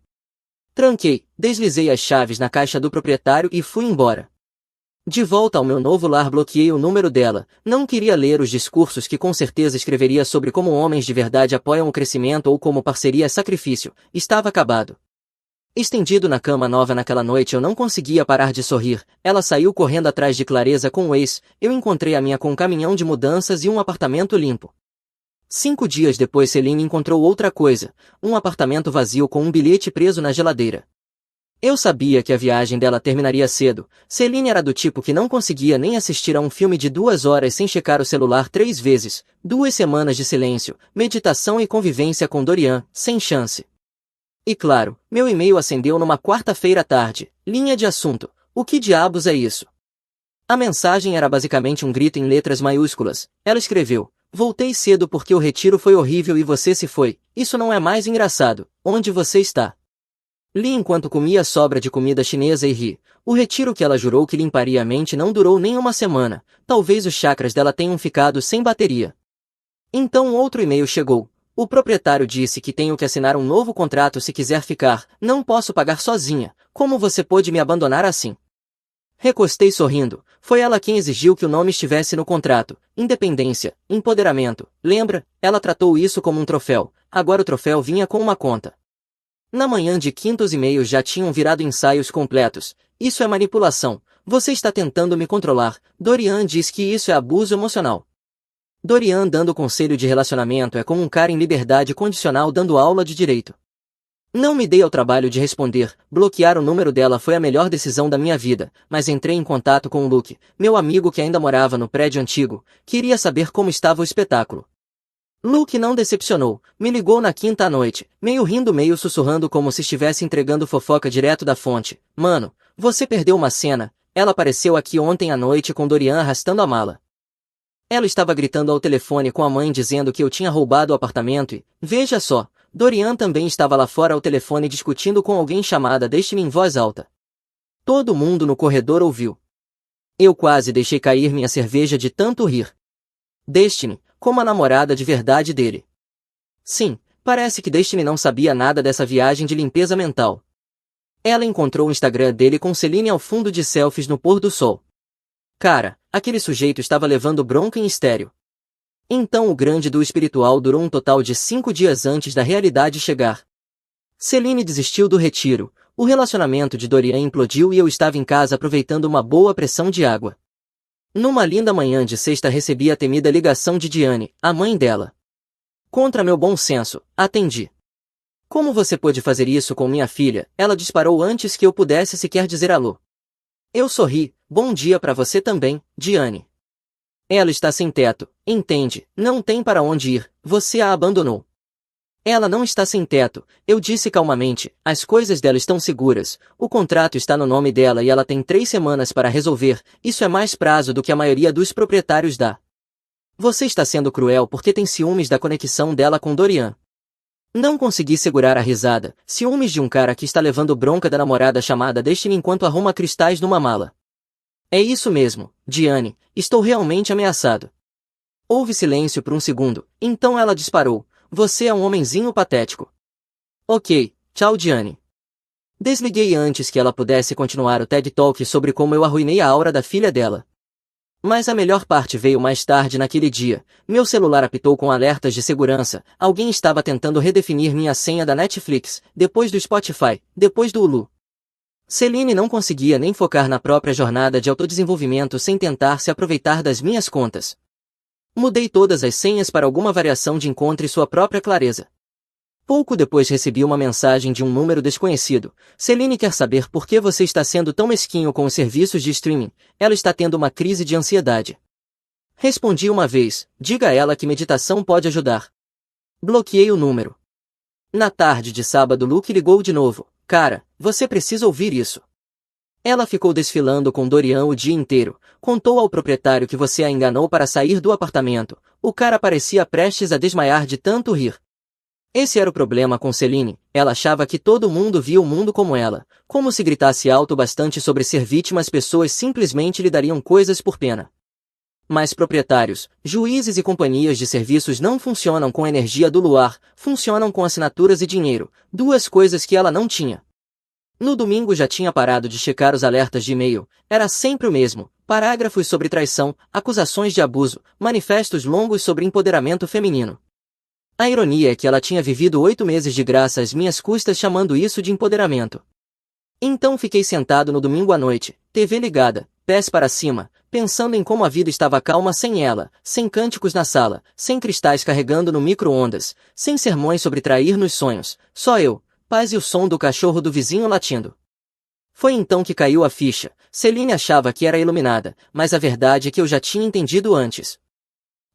Tranquei, deslizei as chaves na caixa do proprietário e fui embora. De volta ao meu novo lar bloqueei o número dela, não queria ler os discursos que com certeza escreveria sobre como homens de verdade apoiam o crescimento ou como parceria é sacrifício, estava acabado. Estendido na cama nova naquela noite eu não conseguia parar de sorrir, ela saiu correndo atrás de Clareza com o ex, eu encontrei a minha com um caminhão de mudanças e um apartamento limpo. 5 dias depois Celine encontrou outra coisa, um apartamento vazio com um bilhete preso na geladeira. Eu sabia que a viagem dela terminaria cedo, Celine era do tipo que não conseguia nem assistir a um filme de 2 horas sem checar o celular 3 vezes, 2 semanas de silêncio, meditação e convivência com Dorian, sem chance. E claro, meu e-mail acendeu numa quarta-feira à tarde, linha de assunto, o que diabos é isso? A mensagem era basicamente um grito em letras maiúsculas, ela escreveu, voltei cedo porque o retiro foi horrível e você se foi, isso não é mais engraçado, onde você está? Li enquanto comia a sobra de comida chinesa e ri, o retiro que ela jurou que limparia a mente não durou nem uma semana, talvez os chakras dela tenham ficado sem bateria. Então outro e-mail chegou, O proprietário disse que tenho que assinar um novo contrato se quiser ficar, não posso pagar sozinha, como você pôde me abandonar assim? Recostei sorrindo, foi ela quem exigiu que o nome estivesse no contrato, independência, empoderamento, lembra? Ela tratou isso como um troféu, agora o troféu vinha com uma conta. Na manhã de quinta os e-mails já tinham virado ensaios completos, isso é manipulação, você está tentando me controlar, Dorian diz que isso é abuso emocional. Dorian dando conselho de relacionamento é como um cara em liberdade condicional dando aula de direito. Não me dei ao trabalho de responder, bloquear o número dela foi a melhor decisão da minha vida, mas entrei em contato com o Luke, meu amigo que ainda morava no prédio antigo, queria saber como estava o espetáculo. Luke não decepcionou, me ligou na quinta à noite, meio rindo meio sussurrando como se estivesse entregando fofoca direto da fonte. Mano, você perdeu uma cena, ela apareceu aqui ontem à noite com Dorian arrastando a mala. Ela estava gritando ao telefone com a mãe dizendo que eu tinha roubado o apartamento e, veja só, Dorian também estava lá fora ao telefone discutindo com alguém chamada Destiny em voz alta. Todo mundo no corredor ouviu. Eu quase deixei cair minha cerveja de tanto rir. Destiny, como a namorada de verdade dele. Sim, parece que Destiny não sabia nada dessa viagem de limpeza mental. Ela encontrou o Instagram dele com Celine ao fundo de selfies no pôr do sol. Cara, aquele sujeito estava levando bronca em estéreo. Então o grande do espiritual durou um total de 5 dias antes da realidade chegar. Celine desistiu do retiro, o relacionamento de Dorian implodiu e eu estava em casa aproveitando uma boa pressão de água. Numa linda manhã de sexta recebi a temida ligação de Diane, a mãe dela. Contra meu bom senso, atendi. Como você pôde fazer isso com minha filha? Ela disparou antes que eu pudesse sequer dizer alô. Eu sorri, bom dia para você também, Diane. Ela está sem teto, entende, não tem para onde ir, você a abandonou. Ela não está sem teto, eu disse calmamente, as coisas dela estão seguras, o contrato está no nome dela e ela tem 3 semanas para resolver, isso é mais prazo do que a maioria dos proprietários dá. Você está sendo cruel porque tem ciúmes da conexão dela com Dorian. Não consegui segurar a risada, ciúmes de um cara que está levando bronca da namorada chamada Destiny enquanto arruma cristais numa mala. É isso mesmo, Diane, estou realmente ameaçado. Houve silêncio por um segundo, então ela disparou, você é um homenzinho patético. Ok, tchau Diane. Desliguei antes que ela pudesse continuar o TED Talk sobre como eu arruinei a aura da filha dela. Mas a melhor parte veio mais tarde naquele dia, meu celular apitou com alertas de segurança, alguém estava tentando redefinir minha senha da Netflix, depois do Spotify, depois do Hulu. Celine não conseguia nem focar na própria jornada de autodesenvolvimento sem tentar se aproveitar das minhas contas. Mudei todas as senhas para alguma variação de encontre sua própria clareza. Pouco depois recebi uma mensagem de um número desconhecido. Celine quer saber por que você está sendo tão mesquinho com os serviços de streaming. Ela está tendo uma crise de ansiedade. Respondi uma vez, diga a ela que meditação pode ajudar. Bloqueei o número. Na tarde de sábado Luke ligou de novo. Cara, você precisa ouvir isso. Ela ficou desfilando com Dorian o dia inteiro, contou ao proprietário que você a enganou para sair do apartamento. O cara parecia prestes a desmaiar de tanto rir. Esse era o problema com Celine, ela achava que todo mundo via o mundo como ela, como se gritasse alto bastante sobre ser vítima as pessoas simplesmente lhe dariam coisas por pena. Mas proprietários, juízes e companhias de serviços não funcionam com a energia do luar, funcionam com assinaturas e dinheiro, duas coisas que ela não tinha. No domingo já tinha parado de checar os alertas de e-mail, era sempre o mesmo, parágrafos sobre traição, acusações de abuso, manifestos longos sobre empoderamento feminino. A ironia é que ela tinha vivido 8 meses de graça às minhas custas chamando isso de empoderamento. Então fiquei sentado no domingo à noite, TV ligada, pés para cima, pensando em como a vida estava calma sem ela, sem cânticos na sala, sem cristais carregando no micro-ondas, sem sermões sobre trair nos sonhos, só eu, paz e o som do cachorro do vizinho latindo. Foi então que caiu a ficha, Celine achava que era iluminada, mas a verdade é que eu já tinha entendido antes.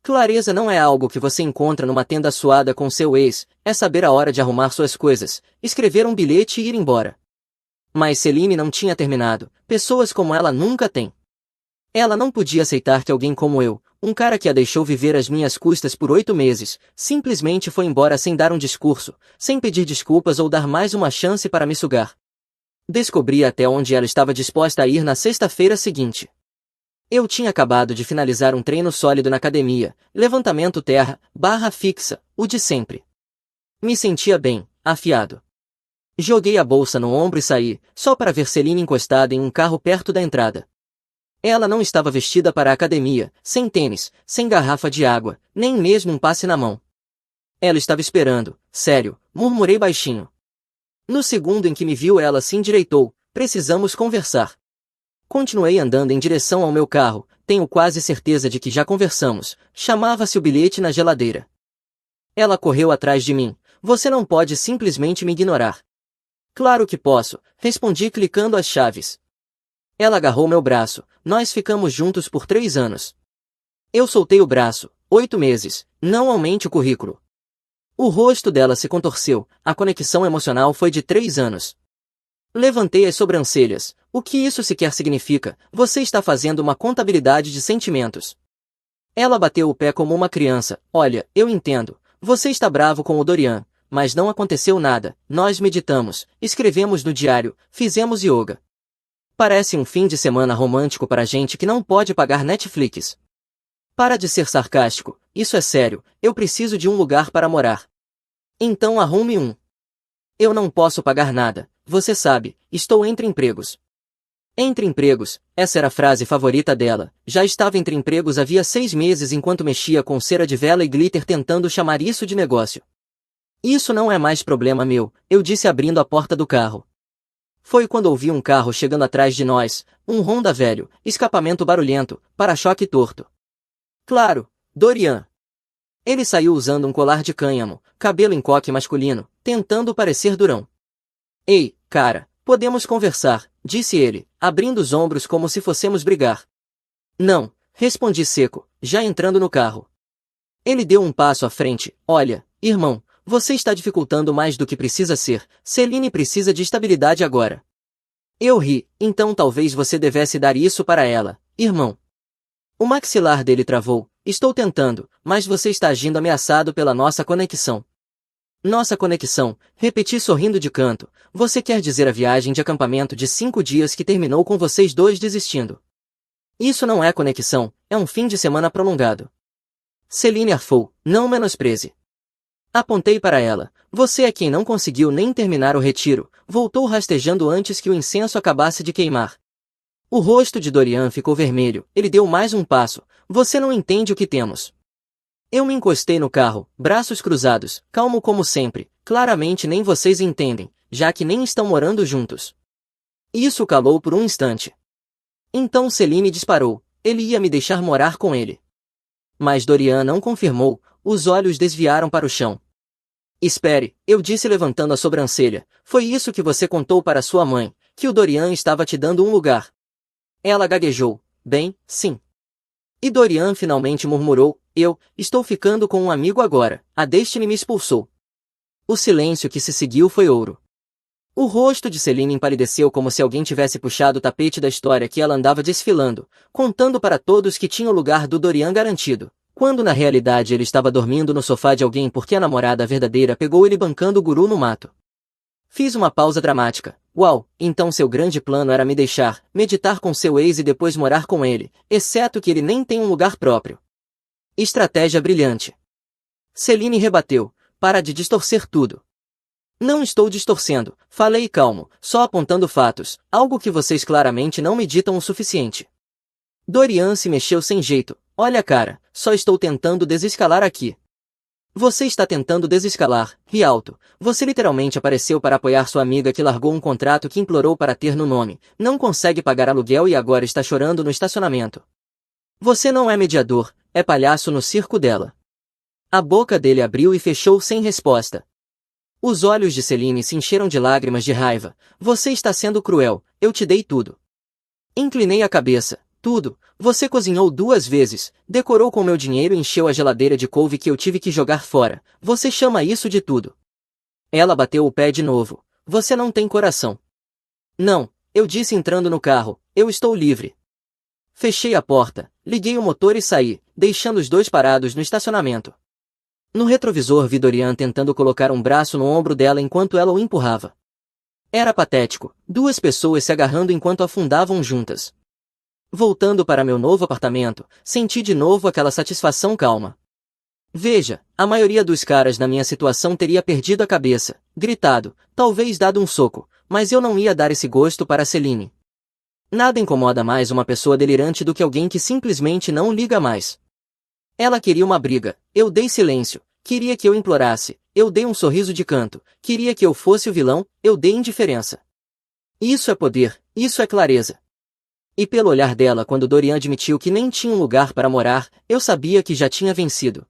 Clareza não é algo que você encontra numa tenda suada com seu ex, é saber a hora de arrumar suas coisas, escrever um bilhete e ir embora. Mas Celine não tinha terminado, pessoas como ela nunca têm. Ela não podia aceitar que alguém como eu, um cara que a deixou viver às minhas custas por 8 meses, simplesmente foi embora sem dar um discurso, sem pedir desculpas ou dar mais uma chance para me sugar. Descobri até onde ela estava disposta a ir na sexta-feira seguinte. Eu tinha acabado de finalizar um treino sólido na academia, levantamento terra, barra fixa, o de sempre. Me sentia bem, afiado. Joguei a bolsa no ombro e saí, só para ver Celine encostada em um carro perto da entrada. Ela não estava vestida para a academia, sem tênis, sem garrafa de água, nem mesmo um passe na mão. Ela estava esperando, sério, murmurei baixinho. No segundo em que me viu, ela se endireitou. Precisamos conversar. Continuei andando em direção ao meu carro. Tenho quase certeza de que já conversamos. Chamava-se o bilhete na geladeira. Ela correu atrás de mim. Você não pode simplesmente me ignorar. Claro que posso, respondi clicando as chaves. Ela agarrou meu braço. Nós ficamos juntos por 3 anos. Eu soltei o braço. 8 meses. Não aumente o currículo. O rosto dela se contorceu. A conexão emocional foi de 3 anos. Levantei as sobrancelhas. O que isso sequer significa? Você está fazendo uma contabilidade de sentimentos. Ela bateu o pé como uma criança. Olha, eu entendo. Você está bravo com o Dorian, mas não aconteceu nada. Nós meditamos, escrevemos no diário, fizemos yoga. Parece um fim de semana romântico para gente que não pode pagar Netflix. Para de ser sarcástico, isso é sério, eu preciso de um lugar para morar. Então arrume um. Eu não posso pagar nada, você sabe, estou entre empregos. Entre empregos, essa era a frase favorita dela. Já estava entre empregos havia 6 meses enquanto mexia com cera de vela e glitter tentando chamar isso de negócio. Isso não é mais problema meu, eu disse abrindo a porta do carro. Foi quando ouvi um carro chegando atrás de nós, um Honda velho, escapamento barulhento, para-choque torto. Claro, Dorian. Ele saiu usando um colar de cânhamo, cabelo em coque masculino, tentando parecer durão. Ei, cara, podemos conversar, disse ele, abrindo os ombros como se fossemos brigar. Não, respondi seco, já entrando no carro. Ele deu um passo à frente. Olha, irmão, você está dificultando mais do que precisa ser. Celine precisa de estabilidade agora. Eu ri. Então talvez você devesse dar isso para ela, irmão. O maxilar dele travou. Estou tentando, mas você está agindo ameaçado pela nossa conexão. Nossa conexão, repeti sorrindo de canto. Você quer dizer a viagem de acampamento de 5 dias que terminou com vocês dois desistindo? Isso não é conexão, é um fim de semana prolongado. Celine arfou, não menospreze. Apontei para ela. Você é quem não conseguiu nem terminar o retiro, voltou rastejando antes que o incenso acabasse de queimar. O rosto de Dorian ficou vermelho, ele deu mais um passo. Você não entende o que temos. Eu me encostei no carro, braços cruzados, calmo como sempre. Claramente nem vocês entendem, já que nem estão morando juntos. Isso calou por um instante. Então Celine disparou. Ele ia me deixar morar com ele. Mas Dorian não confirmou, os olhos desviaram para o chão. Espere, eu disse levantando a sobrancelha. Foi isso que você contou para sua mãe, que o Dorian estava te dando um lugar. Ela gaguejou. Bem, sim. E Dorian finalmente murmurou, eu, estou ficando com um amigo agora, a Destiny me expulsou. O silêncio que se seguiu foi ouro. O rosto de Celine empalideceu como se alguém tivesse puxado o tapete da história que ela andava desfilando, contando para todos que tinha o lugar do Dorian garantido, quando na realidade ele estava dormindo no sofá de alguém porque a namorada verdadeira pegou ele bancando o guru no mato. Fiz uma pausa dramática. Uau, então seu grande plano era me deixar, meditar com seu ex e depois morar com ele, exceto que ele nem tem um lugar próprio. Estratégia brilhante. Celine rebateu, para de distorcer tudo. Não estou distorcendo, falei calmo, só apontando fatos, algo que vocês claramente não meditam o suficiente. Dorian se mexeu sem jeito. Olha cara, só estou tentando desescalar aqui. Você está tentando desescalar, ri alto. Você literalmente apareceu para apoiar sua amiga que largou um contrato que implorou para ter no nome, não consegue pagar aluguel e agora está chorando no estacionamento. Você não é mediador, é palhaço no circo dela. A boca dele abriu e fechou sem resposta. Os olhos de Celine se encheram de lágrimas de raiva. Você está sendo cruel, eu te dei tudo. Inclinei a cabeça. Tudo. Você cozinhou 2 vezes, decorou com meu dinheiro e encheu a geladeira de couve que eu tive que jogar fora. Você chama isso de tudo. Ela bateu o pé de novo. Você não tem coração. Não, eu disse entrando no carro, eu estou livre. Fechei a porta, liguei o motor e saí, deixando os dois parados no estacionamento. No retrovisor vi Dorian tentando colocar um braço no ombro dela enquanto ela o empurrava. Era patético, 2 pessoas se agarrando enquanto afundavam juntas. Voltando para meu novo apartamento, senti de novo aquela satisfação calma. Veja, a maioria dos caras na minha situação teria perdido a cabeça, gritado, talvez dado um soco, mas eu não ia dar esse gosto para Celine. Nada incomoda mais uma pessoa delirante do que alguém que simplesmente não liga mais. Ela queria uma briga, eu dei silêncio, queria que eu implorasse, eu dei um sorriso de canto, queria que eu fosse o vilão, eu dei indiferença. Isso é poder, isso é clareza. E pelo olhar dela quando Dorian admitiu que nem tinha um lugar para morar, eu sabia que já tinha vencido.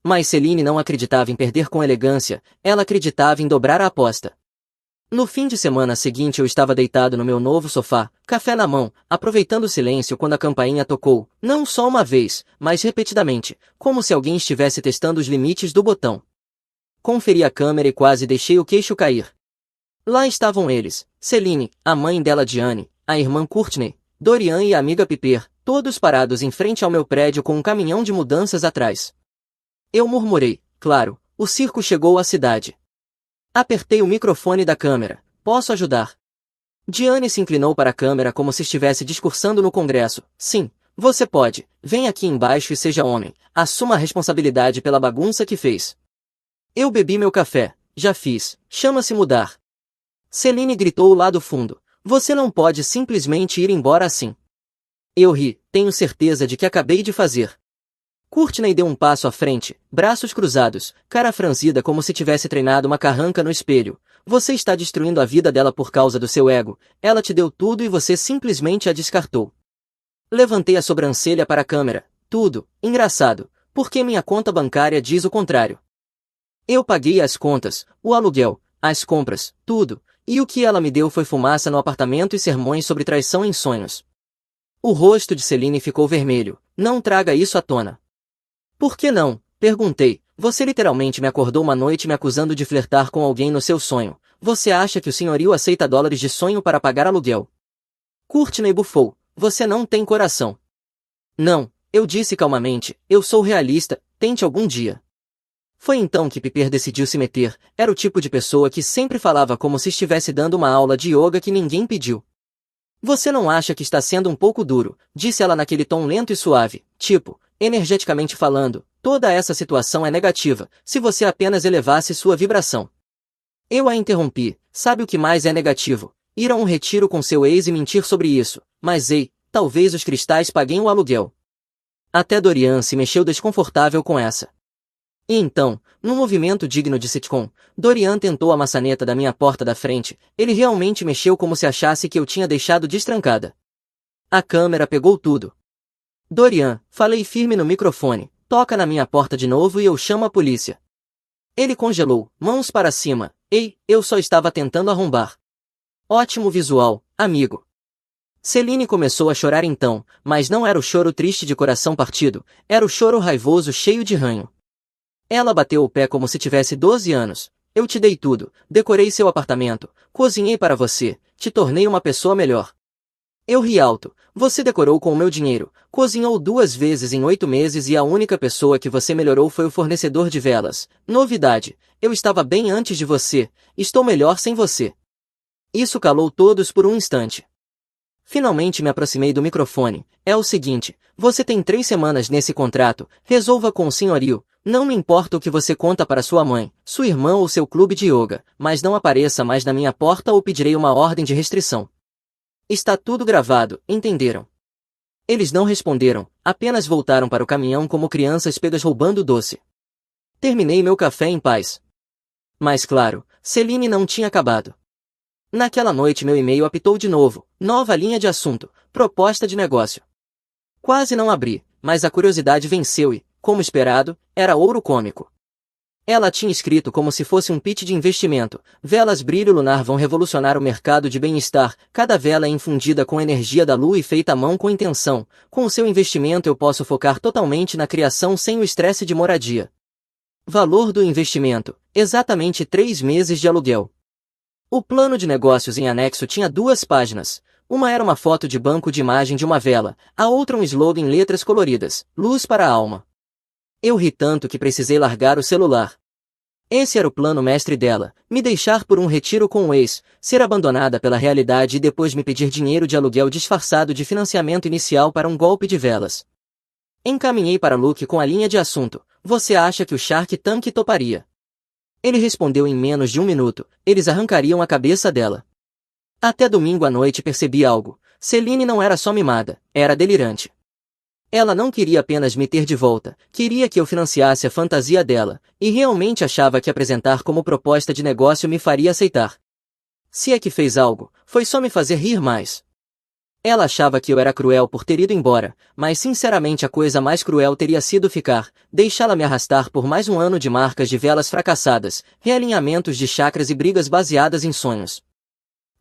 Mas Celine não acreditava em perder com elegância, ela acreditava em dobrar a aposta. No fim de semana seguinte eu estava deitado no meu novo sofá, café na mão, aproveitando o silêncio quando a campainha tocou, não só uma vez, mas repetidamente, como se alguém estivesse testando os limites do botão. Conferi a câmera e quase deixei o queixo cair. Lá estavam eles, Celine, a mãe dela Diane, a irmã Courtney, Dorian e a amiga Piper, todos parados em frente ao meu prédio com um caminhão de mudanças atrás. Eu murmurei, claro, o circo chegou à cidade. Apertei o microfone da câmera, posso ajudar? Diane se inclinou para a câmera como se estivesse discursando no Congresso. Sim, você pode, vem aqui embaixo e seja homem, assuma a responsabilidade pela bagunça que fez. Eu bebi meu café, já fiz, chama-se mudar. Celine gritou lá do fundo, você não pode simplesmente ir embora assim. Eu ri, tenho certeza de que acabei de fazer. Courtney deu um passo à frente, braços cruzados, cara franzida como se tivesse treinado uma carranca no espelho. Você está destruindo a vida dela por causa do seu ego, ela te deu tudo e você simplesmente a descartou. Levantei a sobrancelha para a câmera, tudo, engraçado, porque minha conta bancária diz o contrário. Eu paguei as contas, o aluguel, as compras, tudo, e o que ela me deu foi fumaça no apartamento e sermões sobre traição em sonhos. O rosto de Celine ficou vermelho, não traga isso à tona. Por que não? Perguntei. Você literalmente me acordou uma noite me acusando de flertar com alguém no seu sonho. Você acha que o senhorio aceita dólares de sonho para pagar aluguel? Courtney bufou. Você não tem coração. Não, eu disse calmamente, eu sou realista, tente algum dia. Foi então que Piper decidiu se meter, era o tipo de pessoa que sempre falava como se estivesse dando uma aula de yoga que ninguém pediu. Você não acha que está sendo um pouco duro, disse ela naquele tom lento e suave, tipo, energeticamente falando, toda essa situação é negativa, se você apenas elevasse sua vibração. Eu a interrompi, sabe o que mais é negativo? Ir a um retiro com seu ex e mentir sobre isso, mas ei, talvez os cristais paguem o aluguel. Até Dorian se mexeu desconfortável com essa. E então, num movimento digno de sitcom, Dorian tentou a maçaneta da minha porta da frente, ele realmente mexeu como se achasse que eu tinha deixado destrancada. A câmera pegou tudo. Dorian, falei firme no microfone, toca na minha porta de novo e eu chamo a polícia. Ele congelou, mãos para cima, ei, eu só estava tentando arrombar. Ótimo visual, amigo. Celine começou a chorar então, mas não era o choro triste de coração partido, era o choro raivoso cheio de ranho. Ela bateu o pé como se tivesse 12 anos. Eu te dei tudo, decorei seu apartamento, cozinhei para você, te tornei uma pessoa melhor. Eu ri alto, você decorou com o meu dinheiro, cozinhou 2 vezes em 8 meses e a única pessoa que você melhorou foi o fornecedor de velas. Novidade, eu estava bem antes de você, estou melhor sem você. Isso calou todos por um instante. Finalmente me aproximei do microfone, é o seguinte, você tem 3 semanas nesse contrato, resolva com o senhorio, não me importa o que você conta para sua mãe, sua irmã ou seu clube de yoga, mas não apareça mais na minha porta ou pedirei uma ordem de restrição. Está tudo gravado, entenderam? Eles não responderam, apenas voltaram para o caminhão como crianças pegas roubando doce. Terminei meu café em paz. Mas claro, Celine não tinha acabado. Naquela noite meu e-mail apitou de novo, nova linha de assunto, proposta de negócio. Quase não abri, mas a curiosidade venceu e, como esperado, era ouro cômico. Ela tinha escrito como se fosse um pitch de investimento, velas brilho lunar vão revolucionar o mercado de bem-estar, cada vela é infundida com energia da lua e feita à mão com intenção, com o seu investimento eu posso focar totalmente na criação sem o estresse de moradia. Valor do investimento, exatamente 3 meses de aluguel. O plano de negócios em anexo tinha 2 páginas, uma era uma foto de banco de imagem de uma vela, a outra um slogan em letras coloridas, luz para a alma. Eu ri tanto que precisei largar o celular. Esse era o plano mestre dela, me deixar por um retiro com o ex, ser abandonada pela realidade e depois me pedir dinheiro de aluguel disfarçado de financiamento inicial para um golpe de velas. Encaminhei para Luke com a linha de assunto, você acha que o Shark Tank toparia? Ele respondeu em menos de 1 minuto, eles arrancariam a cabeça dela. Até domingo à noite percebi algo. Celine não era só mimada, era delirante. Ela não queria apenas me ter de volta, queria que eu financiasse a fantasia dela, e realmente achava que apresentar como proposta de negócio me faria aceitar. Se é que fez algo, foi só me fazer rir mais. Ela achava que eu era cruel por ter ido embora, mas sinceramente a coisa mais cruel teria sido deixá-la me arrastar por mais um ano de marcas de velas fracassadas, realinhamentos de chakras e brigas baseadas em sonhos.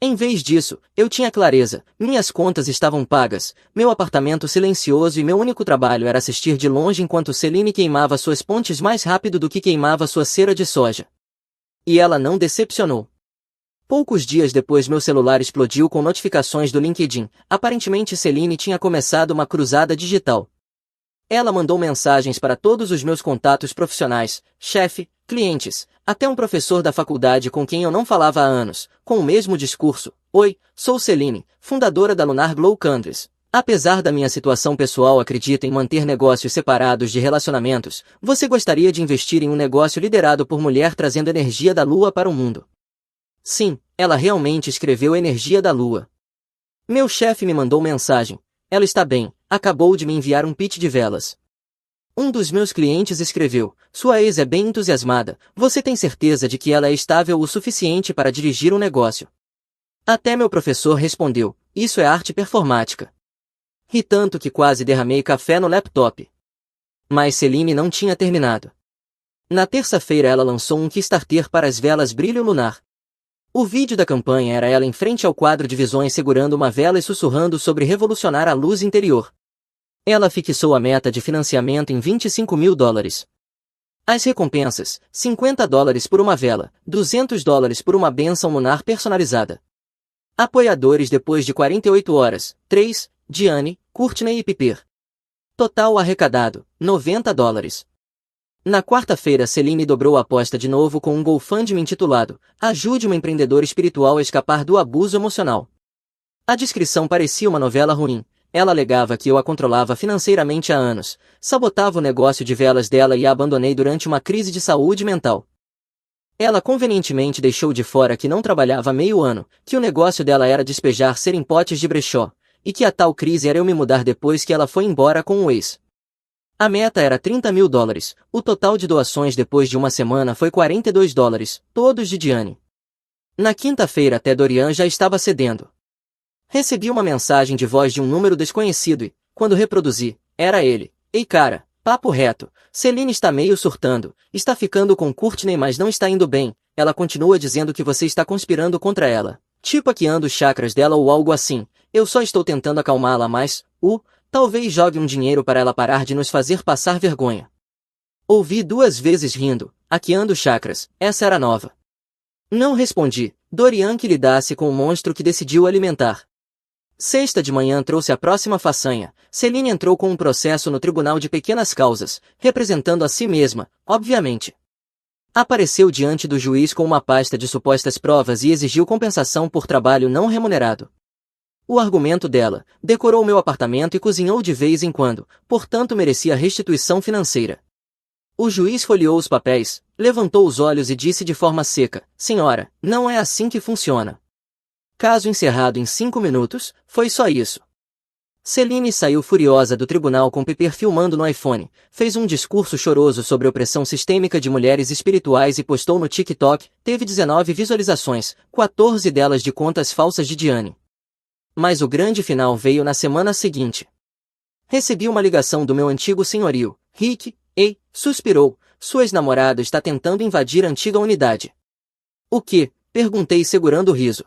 Em vez disso, eu tinha clareza, minhas contas estavam pagas, meu apartamento silencioso e meu único trabalho era assistir de longe enquanto Celine queimava suas pontes mais rápido do que queimava sua cera de soja. E ela não decepcionou. Poucos dias depois meu celular explodiu com notificações do LinkedIn. Aparentemente Celine tinha começado uma cruzada digital. Ela mandou mensagens para todos os meus contatos profissionais, chefe, clientes, até um professor da faculdade com quem eu não falava há anos, com o mesmo discurso. Oi, sou Celine, fundadora da Lunar Glow Countries. Apesar da minha situação pessoal, acredito em manter negócios separados de relacionamentos. Você gostaria de investir em um negócio liderado por mulher trazendo energia da lua para o mundo? Sim, ela realmente escreveu Energia da Lua. Meu chefe me mandou mensagem. Ela está bem, acabou de me enviar um pitch de velas. Um dos meus clientes escreveu, sua ex é bem entusiasmada, você tem certeza de que ela é estável o suficiente para dirigir um negócio? Até meu professor respondeu, isso é arte performática. Ri tanto que quase derramei café no laptop. Mas Celine não tinha terminado. Na terça-feira ela lançou um Kickstarter para as velas Brilho Lunar. O vídeo da campanha era ela em frente ao quadro de visões segurando uma vela e sussurrando sobre revolucionar a luz interior. Ela fixou a meta de financiamento em $25.000. As recompensas, $50 por uma vela, $200 por uma bênção lunar personalizada. Apoiadores depois de 48 horas, 3, Diane, Courtney e Piper. Total arrecadado, $90. Na quarta-feira Celine dobrou a aposta de novo com um GoFundMe intitulado Ajude uma empreendedora espiritual a escapar do abuso emocional. A descrição parecia uma novela ruim. Ela alegava que eu a controlava financeiramente há anos, sabotava o negócio de velas dela e a abandonei durante uma crise de saúde mental. Ela convenientemente deixou de fora que não trabalhava há meio ano, que o negócio dela era despejar ser em potes de brechó, e que a tal crise era eu me mudar depois que ela foi embora com o ex. A meta era $30.000, o total de doações depois de uma semana foi $42, todos de Diane. Na quinta-feira até Dorian já estava cedendo. Recebi uma mensagem de voz de um número desconhecido e, quando reproduzi, era ele. Ei cara, papo reto, Celine está meio surtando, está ficando com Courtney mas não está indo bem, ela continua dizendo que você está conspirando contra ela. Tipo hackeando os chakras dela ou algo assim, eu só estou tentando acalmá-la mas, talvez jogue um dinheiro para ela parar de nos fazer passar vergonha. Ouvi 2 vezes rindo, hackeando chakras, essa era nova. Não respondi, Dorian que lidasse com o monstro que decidiu alimentar. Sexta de manhã trouxe a próxima façanha, Celine entrou com um processo no Tribunal de Pequenas Causas, representando a si mesma, obviamente. Apareceu diante do juiz com uma pasta de supostas provas e exigiu compensação por trabalho não remunerado. O argumento dela, decorou meu apartamento e cozinhou de vez em quando, portanto merecia restituição financeira. O juiz folheou os papéis, levantou os olhos e disse de forma seca, senhora, não é assim que funciona. Caso encerrado em 5 minutos, foi só isso. Celine saiu furiosa do tribunal com Piper filmando no iPhone, fez um discurso choroso sobre a opressão sistêmica de mulheres espirituais e postou no TikTok, teve 19 visualizações, 14 delas de contas falsas de Diane. Mas o grande final veio na semana seguinte. Recebi uma ligação do meu antigo senhorio, Rick, suspirou, sua ex-namorada está tentando invadir a antiga unidade. O quê? Perguntei segurando o riso.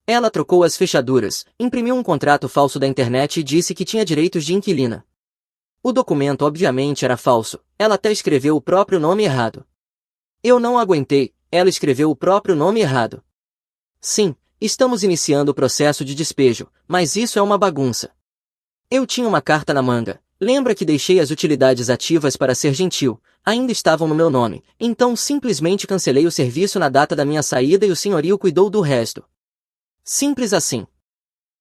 Ela trocou as fechaduras, imprimiu um contrato falso da internet e disse que tinha direitos de inquilina. O documento obviamente era falso, ela até escreveu o próprio nome errado. Eu não aguentei, ela escreveu o próprio nome errado. Sim, estamos iniciando o processo de despejo, mas isso é uma bagunça. Eu tinha uma carta na manga, lembra que deixei as utilidades ativas para ser gentil, ainda estavam no meu nome, então simplesmente cancelei o serviço na data da minha saída e o senhorio cuidou do resto. Simples assim.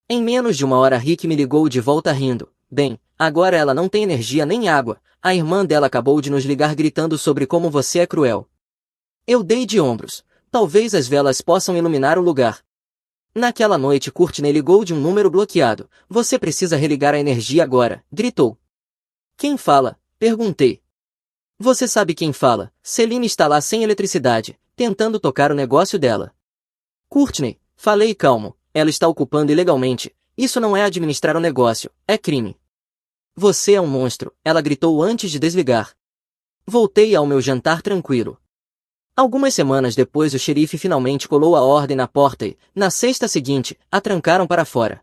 Em menos de uma hora Rick me ligou de volta rindo. Bem, agora ela não tem energia nem água, a irmã dela acabou de nos ligar gritando sobre como você é cruel. Eu dei de ombros. Talvez as velas possam iluminar o lugar. Naquela noite Courtney ligou de um número bloqueado. Você precisa religar a energia agora, gritou. Quem fala? Perguntei. Você sabe quem fala. Celine está lá sem eletricidade, tentando tocar o negócio dela. Courtney, falei calmo, ela está ocupando ilegalmente. Isso não é administrar o negócio, é crime. Você é um monstro, ela gritou antes de desligar. Voltei ao meu jantar tranquilo. Algumas semanas depois o xerife finalmente colou a ordem na porta e, na sexta seguinte, a trancaram para fora.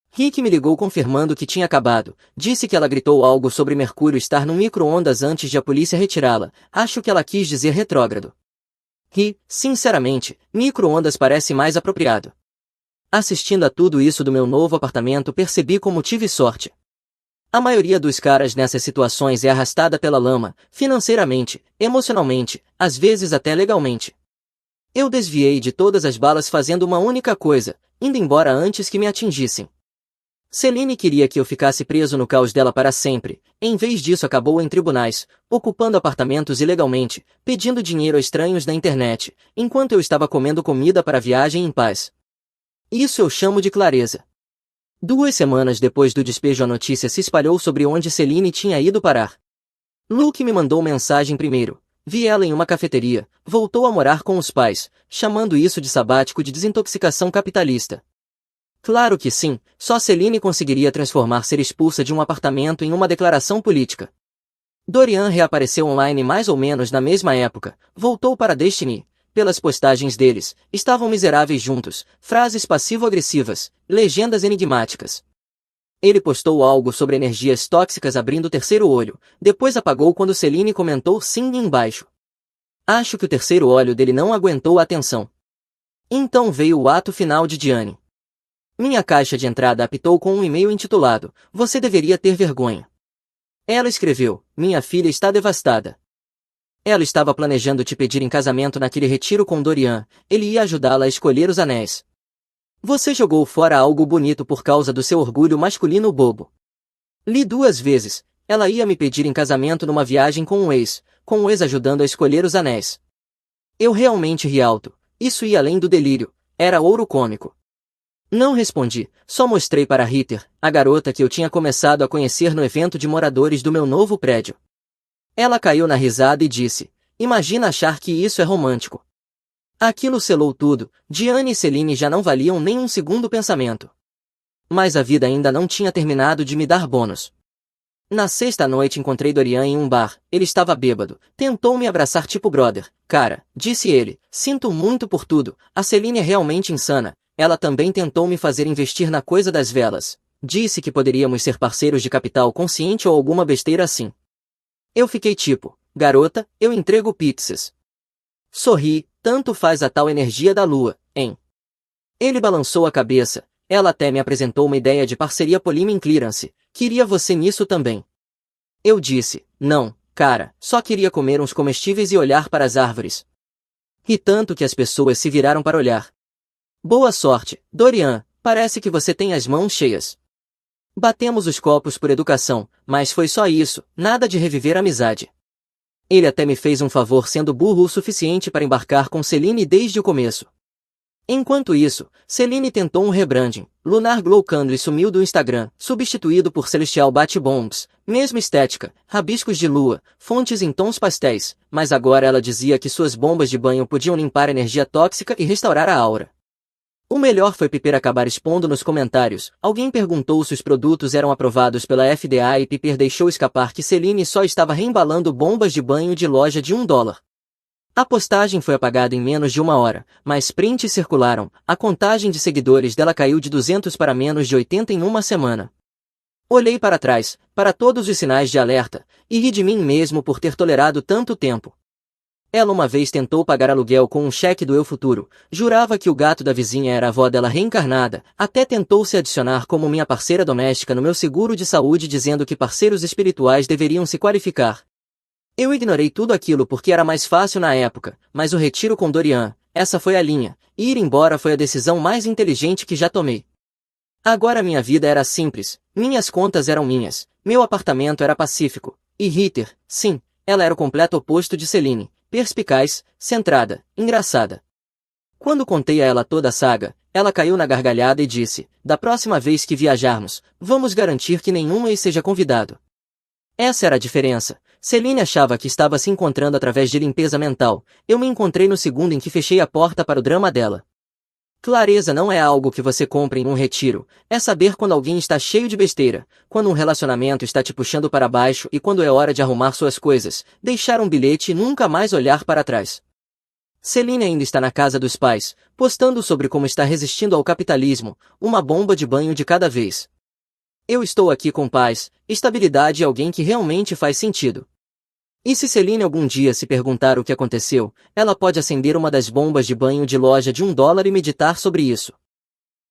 Rick me ligou confirmando que tinha acabado, disse que ela gritou algo sobre Mercúrio estar no micro-ondas antes de a polícia retirá-la, acho que ela quis dizer retrógrado. Sinceramente, micro-ondas parece mais apropriado. Assistindo a tudo isso do meu novo apartamento percebi como tive sorte. A maioria dos caras nessas situações é arrastada pela lama, financeiramente, emocionalmente, às vezes até legalmente. Eu desviei de todas as balas fazendo uma única coisa, indo embora antes que me atingissem. Celine queria que eu ficasse preso no caos dela para sempre, em vez disso acabou em tribunais, ocupando apartamentos ilegalmente, pedindo dinheiro a estranhos na internet, enquanto eu estava comendo comida para a viagem em paz. Isso eu chamo de clareza. 2 semanas depois do despejo a notícia se espalhou sobre onde Celine tinha ido parar. Luke me mandou mensagem primeiro. Vi ela em uma cafeteria, voltou a morar com os pais, chamando isso de sabático de desintoxicação capitalista. Claro que sim, só Celine conseguiria transformar ser expulsa de um apartamento em uma declaração política. Dorian reapareceu online mais ou menos na mesma época, voltou para Destiny. Pelas postagens deles, estavam miseráveis juntos, frases passivo-agressivas, legendas enigmáticas. Ele postou algo sobre energias tóxicas abrindo o terceiro olho, depois apagou quando Celine comentou sim embaixo. Acho que o terceiro olho dele não aguentou a atenção. Então veio o ato final de Diane. Minha caixa de entrada apitou com um e-mail intitulado, Você deveria ter vergonha. Ela escreveu, minha filha está devastada. Ela estava planejando te pedir em casamento naquele retiro com Dorian, ele ia ajudá-la a escolher os anéis. Você jogou fora algo bonito por causa do seu orgulho masculino bobo. Li 2 vezes, ela ia me pedir em casamento numa viagem com o ex ajudando a escolher os anéis. Eu realmente ri alto, isso ia além do delírio, era ouro cômico. Não respondi, só mostrei para Ritter, a garota que eu tinha começado a conhecer no evento de moradores do meu novo prédio. Ela caiu na risada e disse, imagina achar que isso é romântico. Aquilo selou tudo, Diane e Celine já não valiam nem um segundo pensamento. Mas a vida ainda não tinha terminado de me dar bônus. Na sexta noite encontrei Dorian em um bar, ele estava bêbado, tentou me abraçar tipo brother. Cara, disse ele, sinto muito por tudo, a Celine é realmente insana, ela também tentou me fazer investir na coisa das velas. Disse que poderíamos ser parceiros de capital consciente ou alguma besteira assim. Eu fiquei tipo, garota, eu entrego pizzas. Sorri, tanto faz a tal energia da lua, hein? Ele balançou a cabeça, ela até me apresentou uma ideia de parceria Polymin Clearance, queria você nisso também. Eu disse, não, cara, só queria comer uns comestíveis e olhar para as árvores. E tanto que as pessoas se viraram para olhar. Boa sorte, Dorian, parece que você tem as mãos cheias. Batemos os copos por educação, mas foi só isso, nada de reviver a amizade. Ele até me fez um favor sendo burro o suficiente para embarcar com Celine desde o começo. Enquanto isso, Celine tentou um rebranding, Lunar Glow Candle sumiu do Instagram, substituído por Celestial Bat-Bombs, mesma estética, rabiscos de lua, fontes em tons pastéis, mas agora ela dizia que suas bombas de banho podiam limpar energia tóxica e restaurar a aura. O melhor foi Piper acabar expondo nos comentários. Alguém perguntou se os produtos eram aprovados pela FDA e Piper deixou escapar que Celine só estava reembalando bombas de banho de loja de $1. A postagem foi apagada em menos de 1 hora, mas prints circularam, a contagem de seguidores dela caiu de 200 para menos de 80 em uma semana. Olhei para trás, para todos os sinais de alerta, e ri de mim mesmo por ter tolerado tanto tempo. Ela uma vez tentou pagar aluguel com um cheque do eu futuro, jurava que o gato da vizinha era a avó dela reencarnada, até tentou se adicionar como minha parceira doméstica no meu seguro de saúde dizendo que parceiros espirituais deveriam se qualificar. Eu ignorei tudo aquilo porque era mais fácil na época, mas o retiro com Dorian, essa foi a linha, e ir embora foi a decisão mais inteligente que já tomei. Agora minha vida era simples, minhas contas eram minhas, meu apartamento era pacífico. E Ritter, sim, ela era o completo oposto de Celine, perspicaz, centrada, engraçada. Quando contei a ela toda a saga, ela caiu na gargalhada e disse, da próxima vez que viajarmos, vamos garantir que nenhum ex seja convidado. Essa era a diferença. Celine achava que estava se encontrando através de limpeza mental, eu me encontrei no segundo em que fechei a porta para o drama dela. Clareza não é algo que você compra em um retiro, é saber quando alguém está cheio de besteira, quando um relacionamento está te puxando para baixo e quando é hora de arrumar suas coisas, deixar um bilhete e nunca mais olhar para trás. Celine ainda está na casa dos pais, postando sobre como está resistindo ao capitalismo, uma bomba de banho de cada vez. Eu estou aqui com paz, estabilidade e alguém que realmente faz sentido. E se Celine algum dia se perguntar o que aconteceu, ela pode acender uma das bombas de banho de loja de $1 e meditar sobre isso.